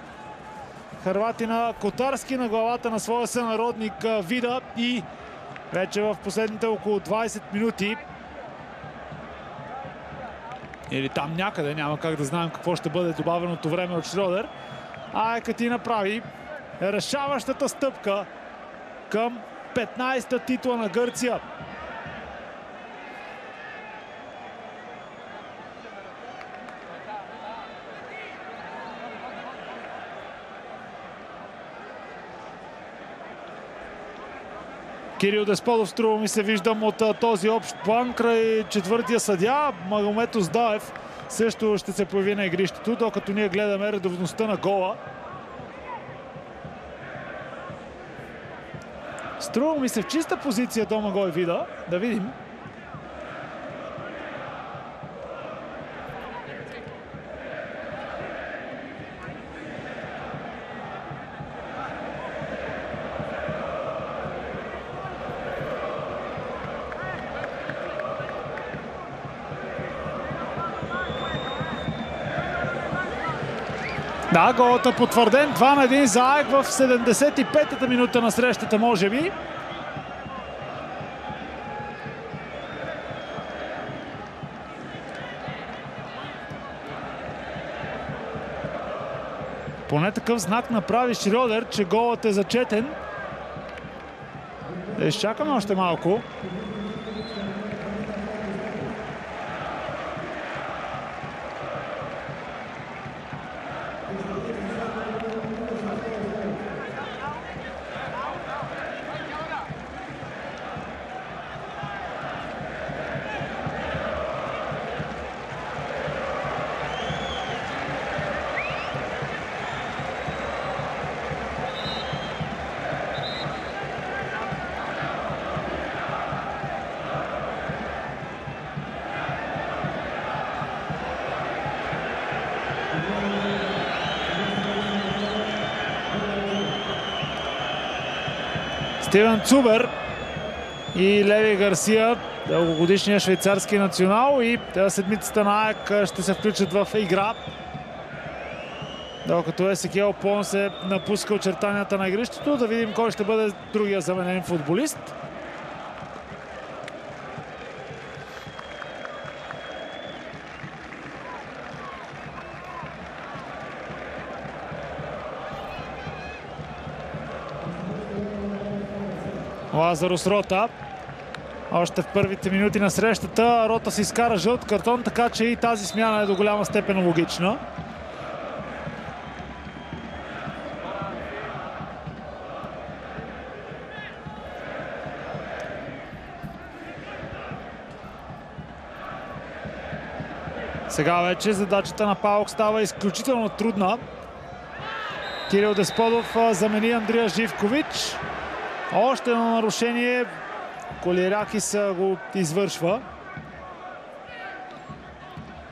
Хърватина Котарски на главата на своя сънародник Вида и вече в последните около 20 минути или там някъде, няма как да знаем какво ще бъде добавеното време от Шрьодер. АЕК ти направи решаващата стъпка към 15-та титла на Гърция. Кирил Десподов, струва ми се, виждам от този общ план край четвъртия съдия. Магомед Оздаев също ще се появи на игрището, докато ние гледаме редовността на гола. Струва ми се в чиста позиция Домагой Вида. Да видим. Да, голът е потвърден. 2-1 за АЕК в 75-та минута на срещата, може би. Поне такъв знак направи Шрьодер, че голът е зачетен. Да изчакаме още малко. Стивен Цубер и Леви Гарсия, дългогодишния швейцарски национал, и седмицата на АЕК ще се включат в игра. Докато Есекиел Пон се напуска очертанията на игрището, да видим кой ще бъде другия заменен футболист. Лазарус Рота. Още в първите минути на срещата Рота си изкара жълт картон, така че и тази смяна е до голяма степен логична. Сега вече задачата на Паук става изключително трудна. Кирил Десподов замени Андрия Живкович. Още едно нарушение. Колиракис го извършва.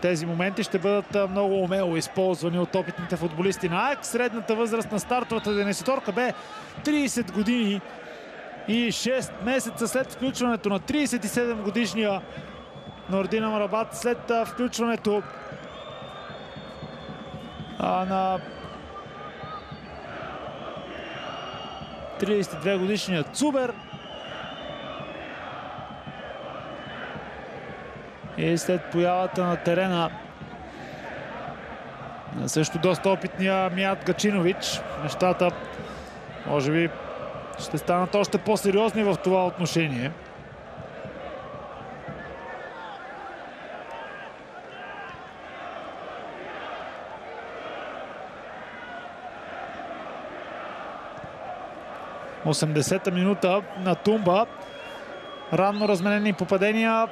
Тези моменти ще бъдат много умело използвани от опитните футболисти на АЕК. Средната възраст на стартовата денеситорка бе 30 години и 6 месеца след включването на 37-годишния Нордин Амрабат, след включването на 32-годишния Цубер и след появата на терена също доста опитния Мият Гачинович. Нещата може би ще станат още по-сериозни в това отношение. В 80-та минута на Тумба. Ранно разменени попадения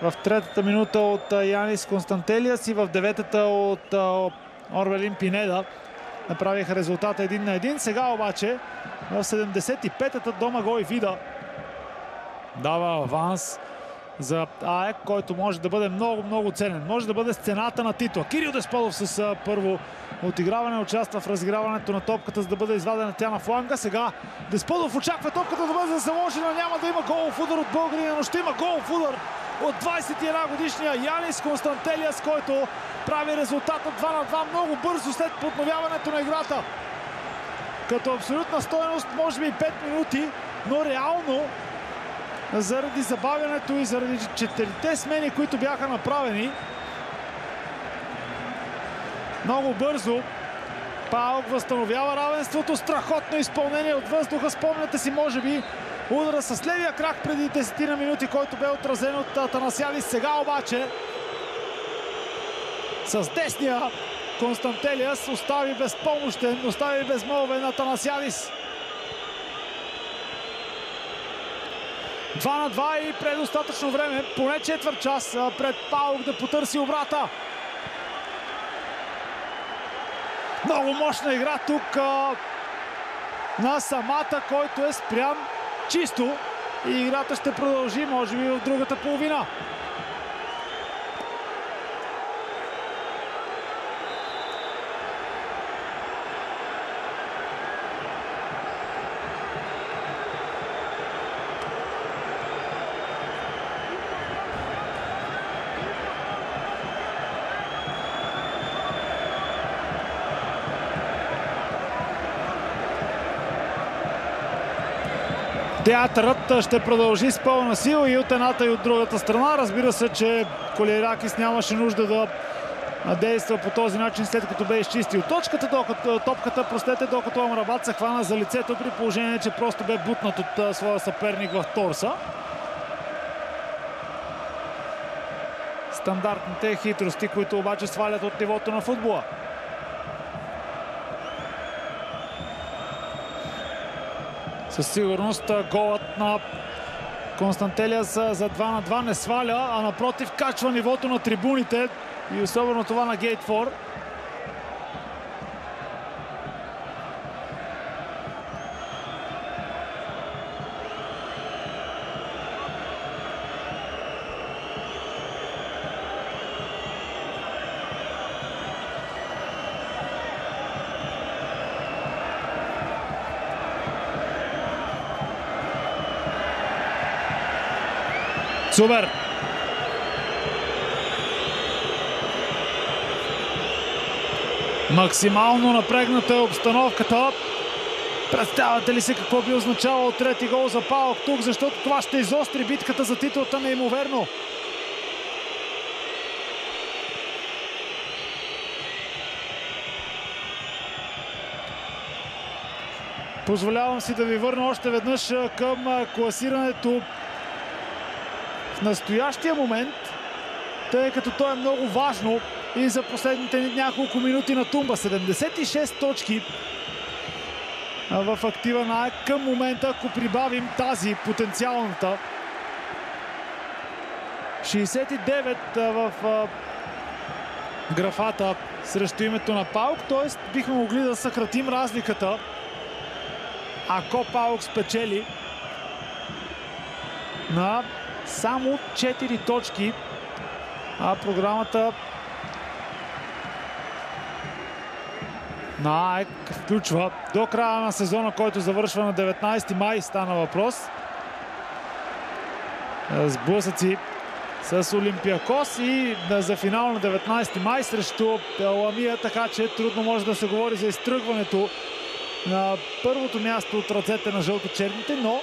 в 3-та минута от Янис Константелиас и в 9-та от Орбелин Пинеда направиха резултата 1-1. Сега обаче в 75-та Домагой Вида дава аванс за АЕК, който може да бъде много ценен. Може да бъде сцената на титла. Кирил Десподов с първо отиграване участва в разиграването на топката, за да бъде извадена тя на фланга. Сега Десподов очаква топката да бъде заложена. Няма да има голов удар от българина, но ще има голов удар от 21 годишния Янис Константелиас, който прави резултата 2-2 много бързо след подновяването на играта. Като абсолютна стойност може би 5 минути, но реално заради забавянето и заради 4-те смени, които бяха направени много бързо, Паук възстановява равенството. Страхотно изпълнение от въздуха. Спомняте си може би удара с левия крак преди 10 на минути, който бе отразен от Атанасиадис. Сега обаче с десния Константелиас остави безпомощен, остави безмолвен Атанасиадис. 2-2 и предостатъчно време, поне четвърт час пред Паук да потърси обрата. Много мощна игра тук на Самата, който е спрян чисто и играта ще продължи, може би в другата половина. Театърът ще продължи с пълна сила и от едната и от другата страна. Разбира се, че Колиракис нямаше нужда да действа по този начин, след като бе изчистил топката, докато Амрабат се хвана за лицето, при положение, че просто бе бутнат от своя съперник в торса. Стандартните хитрости, които обаче свалят от нивото на футбола. Със сигурност голът на Константелиас за 2-2 не сваля, а напротив качва нивото на трибуните и особено това на Гейт 4. Цубер. Максимално напрегната е обстановката. Представяте ли се какво би означавал трети гол за Паук тук, защото това ще изостри битката за титлата неимоверно. Позволявам си да ви върна още веднъж към класирането в настоящия момент, тъй като то е много важно и за последните няколко минути на Тумба. 76 точки в актива на АЕК към момента, ако прибавим тази потенциалната. 69 в графата срещу името на Паук, т.е. бихме могли да съкратим разликата, ако Паук спечели, на само 4 точки, а програмата на АЕК включва до края на сезона, който завършва на 19 май, стана въпрос. Сблъсъци с Олимпиакос и за финал на 19 май срещу Ламия, така че трудно може да се говори за изтръгването на първото място от ръцете на жълто-черните, но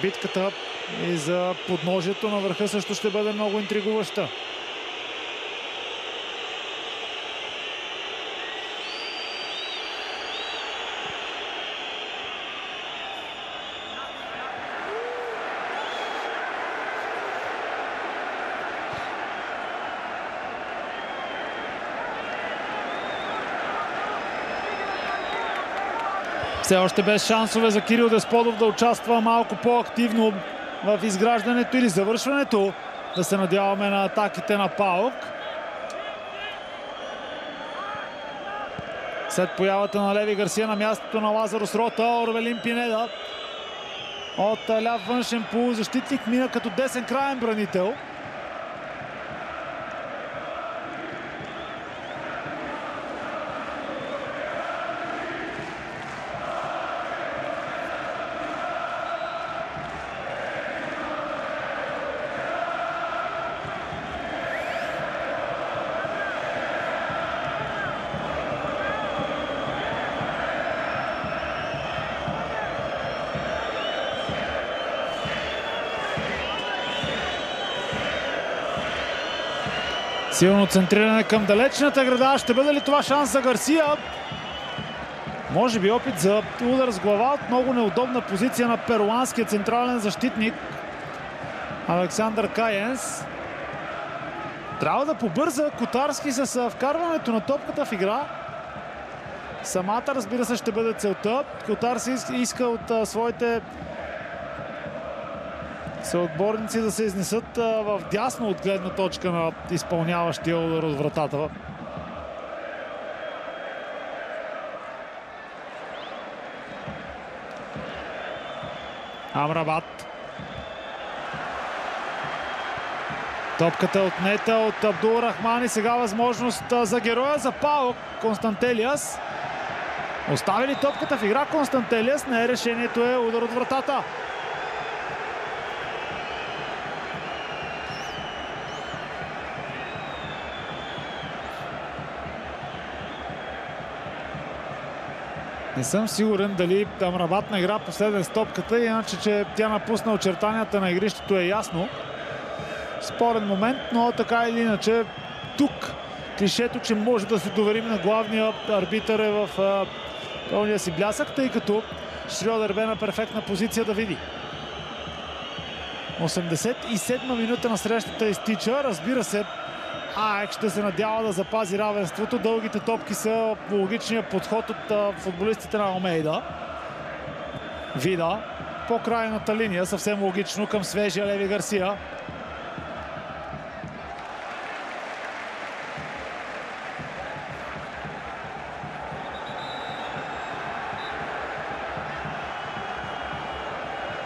битката и за подножието на върха също ще бъде много интригуваща. Все още без шансове за Кирил Десподов да участва малко по-активно в изграждането или завършването. Да се надяваме на атаките на Паук. След появата на Леви Гарсия на мястото на Лазарос Рота, Орвелин Пинеда от ляв външен полузащитник мина като десен краен бранител. Силно центриране към далечната града. Ще бъде ли това шанс за Гарсия? Може би опит за удар с глава от много неудобна позиция на перуанския централен защитник Александър Каенс. Трябва да побърза Котарски с вкарването на топката в игра. Самата, разбира се, ще бъде целта. Котарски иска от своите съотборници да се изнесат в дясно от гледна точка на изпълняващия удар от вратата. Амрабат. Топката отнета от Абдул Рахман и сега възможност за героя за Паук Константелиас. Остави ли топката в игра Константелиас? Не, решението е удар от вратата. Не съм сигурен дали Амрабат не игра последен с топката, иначе че тя напусна очертанията на игрището е ясно. Спорен момент, но така или иначе тук клишето, че може да се доверим на главния арбитър е в пълния си блясък, тъй като Шрьодер бе на перфектна позиция да види. 87-ма минута на срещата изтича. Разбира се, АЕК ще се надява да запази равенството. Дългите топки са логичният подход от футболистите на Алмейда. Вида по крайната линия, съвсем логично към свежия Леви Гарсия.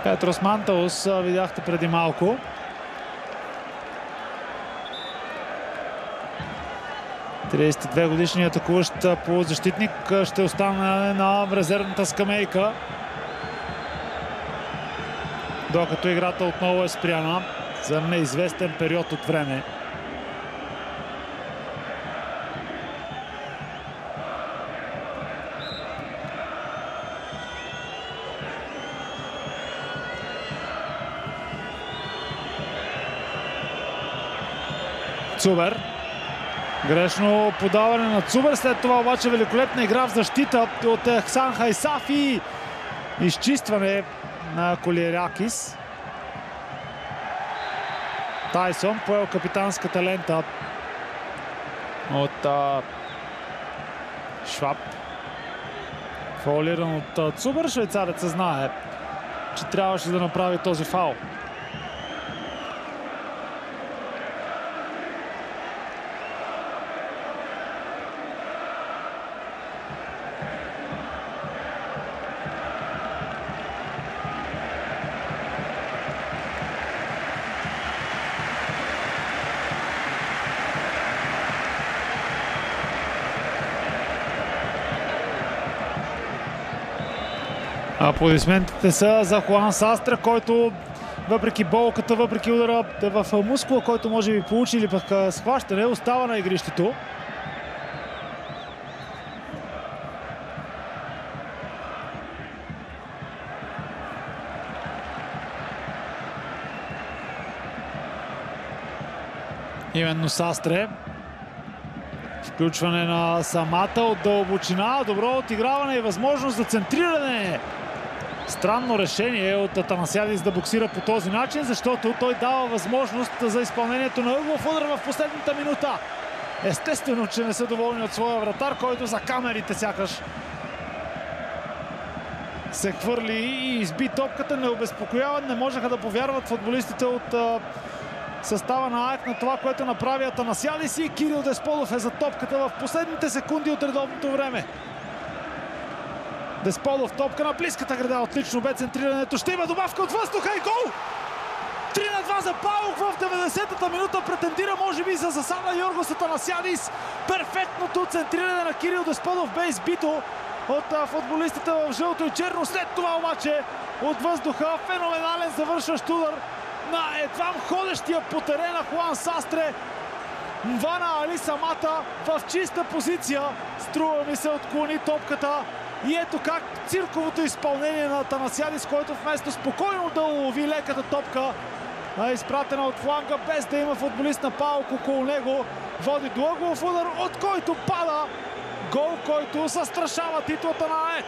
Петрос Мантаус видяхте преди малко. Годишният атакуващ полузащитник ще остане на резервната скамейка, докато играта отново е спряна за неизвестен период от време. Цубер. Грешно подаване на Цубер, след това обаче великолепна игра в защита от Хсан Хайсаф и изчистване на Колиеракис. Тайсон поел капитанската лента от Шваб. Фаулиран от Цубер. Швейцарецът знае, че трябваше да направи този фаул. Аплодисментите са за Хуан Састре, който въпреки болката, въпреки удара в мускула, който може би получи или пък схващане, остава на игрището. Именно Састре. Включване на Самата от дълбочина, добро отиграване и възможност за центриране. Странно решение от Атанасиадис да боксира по този начин, защото той дава възможност за изпълнението на ъглов удар в последната минута. Естествено, че не са доволни от своя вратар, който за камерите сякаш се хвърли и изби топката, не обезпокояват, не можеха да повярват футболистите от състава на АЕК на това, което направи Атанасиадис, и Кирил Десполов е за топката в последните секунди от редовното време. Десполов, топка на близката града, отлично бе центрирането, ще има добавка от въздуха и гол! 3-2 за Паук в 90-та минута, претендира може би за засада Йоргос Атанасиадис. Перфектното центриране на Кирил Десполов бе избито от футболистите в жълто и черно. След това обаче от въздуха феноменален завършващ удар на едва ходещия по терена Хуан Састре. Мвана Али Самата в чиста позиция, струва ми се, отклони топката. И ето как цирковото изпълнение на Атанасиадис, който вместо спокойно да улови леката топка, изпратена от фланга, без да има футболист на Паук около него, води до ъглов удар, от който пада гол, който застрашава титлата на АЕК.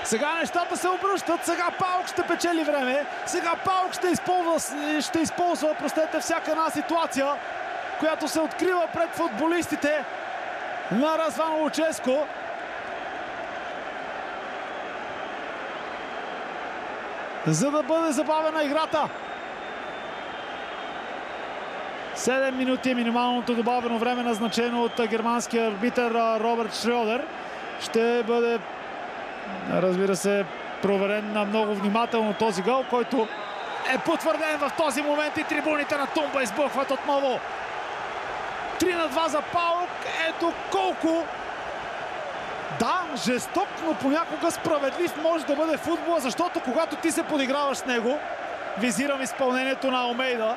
Сега нещата се обръщат, сега Паук ще печели време, сега Паук ще използва всяка една ситуация, която се открива пред футболистите на Разван Луческо. За да бъде забавена играта. 7 минути е минималното добавено време, назначено от германския арбитър Роберт Шрьодер. Ще бъде, разбира се, проверен много внимателно този гол, който е потвърден в този момент, и трибуните на Тумба избухват отново. 3-2 за Паук. Ето колко, да, жесток, но понякога справедлив може да бъде футбола, защото когато ти се подиграваш с него, визирам изпълнението на Алмейда,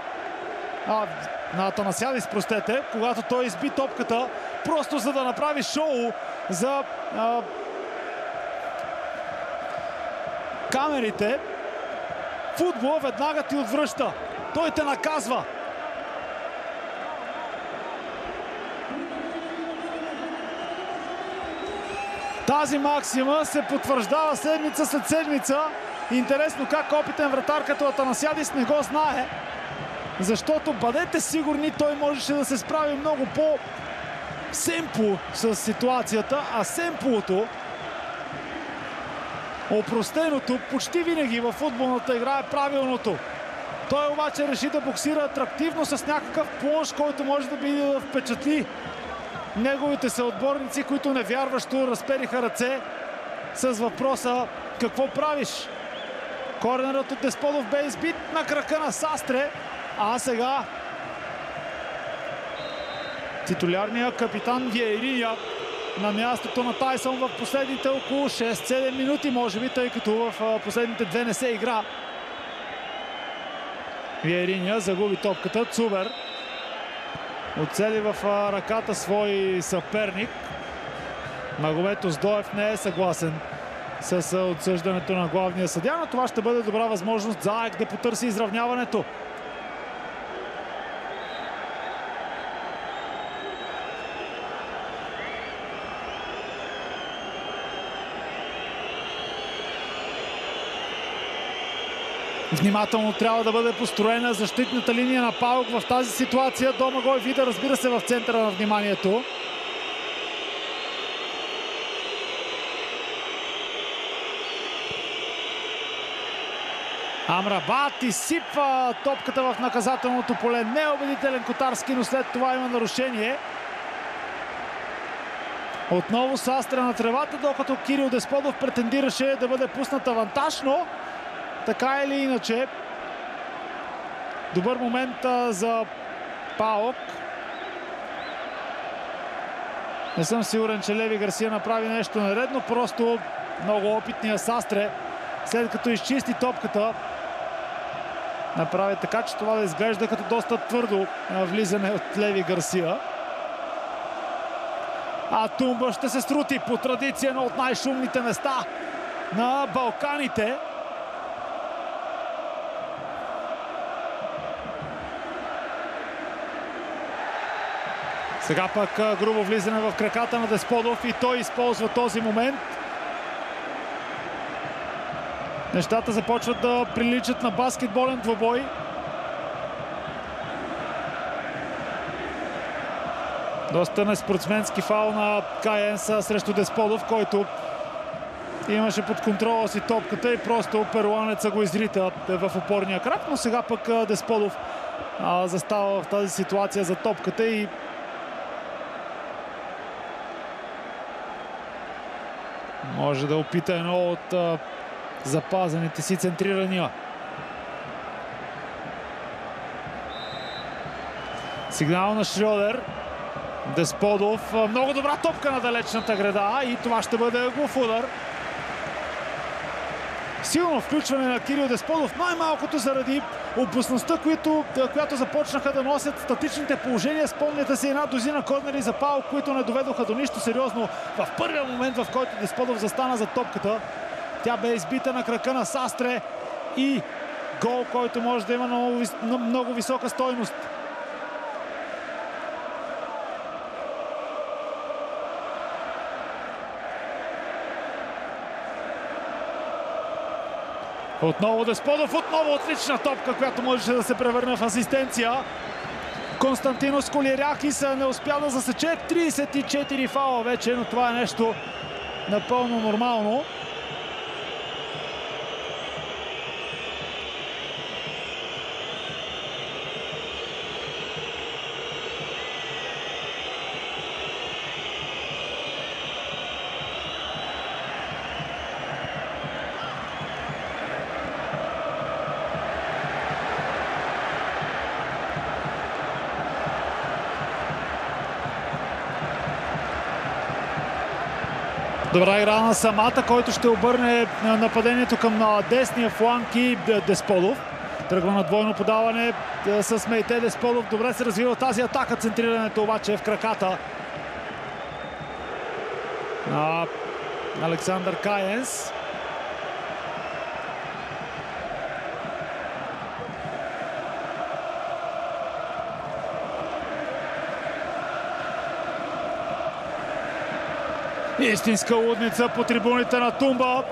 на Атанасиадис, простете, когато той изби топката, просто за да направи шоу за камерите, футбол веднага ти отвръща. Той те наказва. Тази максима се потвърждава седмица след седмица. Интересно как опитен вратар като Атанасиадис не го знае. Защото, бъдете сигурни, той можеше да се справи много по-семпло с ситуацията, а семплото, опростеното, почти винаги във футболната игра е правилното. Той обаче реши да боксира атрактивно с някакъв плонж, който може да впечатли неговите съотборници, които невярващо разпериха ръце с въпроса: какво правиш? Корнерът от Десполов бе избит на крака на Састре, а сега титулярният капитан Виейриня на мястото на Тайсън в последните около 6-7 минути, може би, тъй като в последните две не се игра. Виейриня загуби топката, Цубер оцели в ръката свой съперник. Магомед Оздоев не е съгласен с отсъждането на главния съдия, но това ще бъде добра възможност за АЕК да потърси изравняването. Внимателно трябва да бъде построена защитната линия на Паук в тази ситуация. Домагой Вида, разбира се, в центъра на вниманието. Амрабат изсипва топката в наказателното поле. Неубедителен Котарски, но след това има нарушение. Отново Састре на тревата, докато Кирил Десподов претендираше да бъде пуснат авантаж, но така или иначе добър момент за Паук. Не съм сигурен, че Леви Гарсия направи нещо наредно, просто много опитния Састре, след като изчисти топката, направи така, че това да изглежда като доста твърдо влизане от Леви Гарсия. А Тумба ще се срути по традиция на от най-шумните места на Балканите. Сега пък грубо влизане в краката на Десподов и той използва този момент. Нещата започват да приличат на баскетболен двубой. Доста неспортсменски фаул на Каенса срещу Десподов, който имаше под контрола си топката и просто перуанеца го изрита в опорния крак. Но сега пък Десподов застава в тази ситуация за топката и може да опита едно от запазените си центрирания. Сигнал на Шрьодер. Десподов. Много добра топка на далечната града и това ще бъде глув удар. Силно включване на Кирил Десподов, най-малкото заради опасността, която започнаха да носят статичните положения. Спомняте се една дозина корнери за Паук, които не доведоха до нищо сериозно в първия момент, в който Десподов застана за топката. Тя бе избита на крака на Састре и гол, който може да има много висока стойност. Отново Десподов, отново отлична топка, която можеше да се превърне в асистенция. Константинос Колирякис не успя да засече. 34 фаула вече, но това е нещо напълно нормално. Добра игра на Самата, който ще обърне нападението към десния фланг и Десподов. Тръгва на двойно подаване с Мейте. Десподов добре се развива тази атака. Центрирането обаче е в краката на Александър Каенс. Истинска лудница по трибуните на Тумба.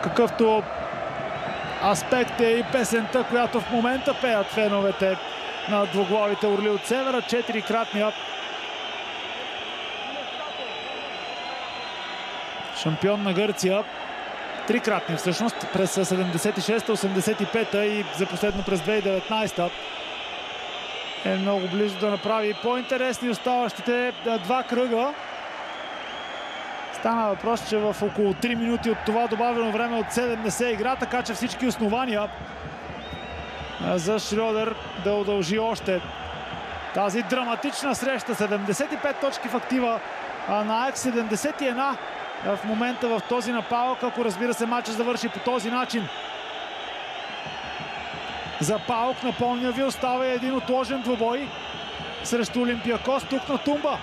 Какъвто аспект е и песента, която в момента пеят феновете на двуглавите орли от севера. 4-кратния шампион на Гърция. 3-кратния всъщност през 76-та, 85-та и за последно през 2019-та. Е много близо да направи по-интересни оставащите два кръга. Стана въпрос, че в около 3 минути от това добавено време от 7 не се игра, така че всички основания за Шрьодер да удължи още тази драматична среща. 75 точки в актива на АЕКС, 71 в момента в този напалък, ако разбира се матчът завърши по този начин. За Паук, напомня ви, остава един отложен двубой срещу Олимпиакос тук на Тумба.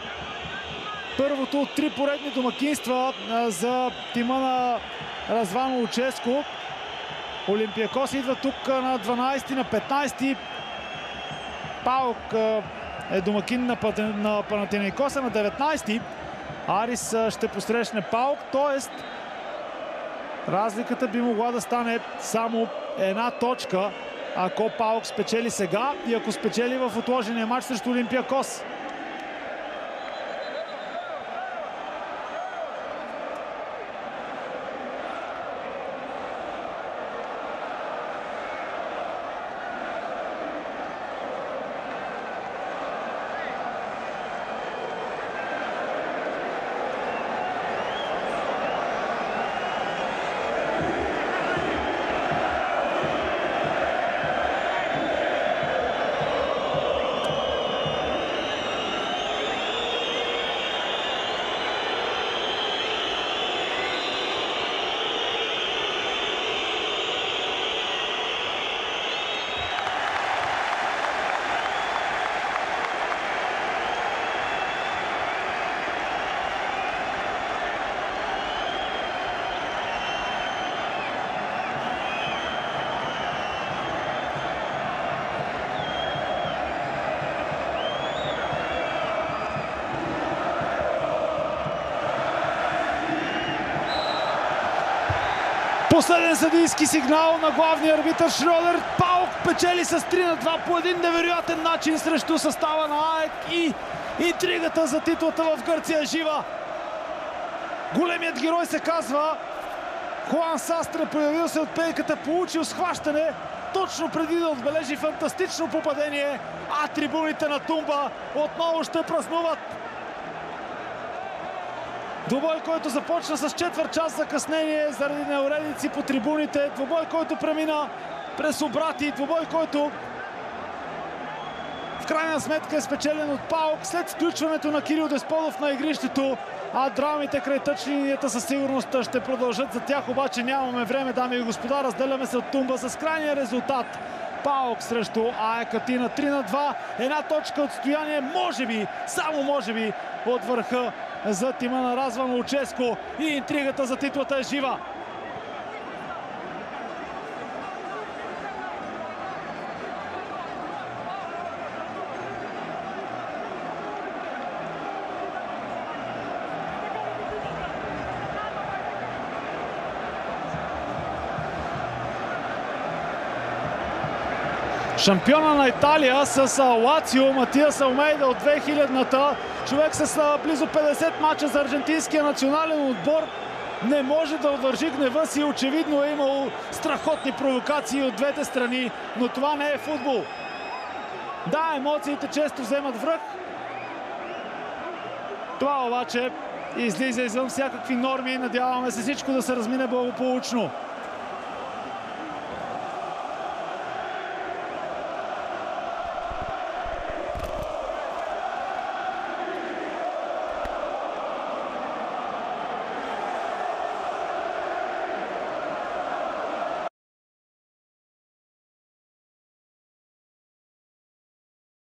Първото от 3 поредни домакинства за тима на Развано Луческо. Олимпиакос идва тук на 12-ти, на 15-ти. Паук е домакин на Панатинаикоса на 19-ти. Арис ще посрещне Паук, т.е. разликата би могла да стане само една точка, ако Паук спечели сега и ако спечели в отложения матч срещу Олимпиакос. Последен съдийски сигнал на главния арбитър Шрьодер. ПАОК печели с 3-2 по един невероятен начин срещу състава на АЕК и интригата за титлата в Гърция е жива. Големият герой се казва Хуан Састре, появил се от пейката, получил схващане точно преди да отбележи фантастично попадение, а трибуните на Тумба отново ще празнуват. Двубой, който започна с четвърт час закъснение заради неуредици по трибуните. Двубой, който премина през обрати. Двубой, който в крайна сметка е спечелен от ПАОК след включването на Кирил Десподов на игрището. А драмите край тъчлинията със сигурност ще продължат. За тях обаче нямаме време, дами и господа. Разделяме се от Тумба с крайния резултат. ПАОК срещу АЕК Атина 3-2. Една точка отстояние, може би, само може би, от върха за тима на Разван Луческо и интригата за титлата е жива. Шампиона на Италия с Лацио Матиас Алмейда от 2000-та. Човек с близо 50 мача за аржентинския национален отбор не може да удържи гнева си. Очевидно е имало страхотни провокации от двете страни, но това не е футбол. Да, емоциите често вземат връх. Това обаче излиза извън всякакви норми и надяваме се всичко да се размине благополучно.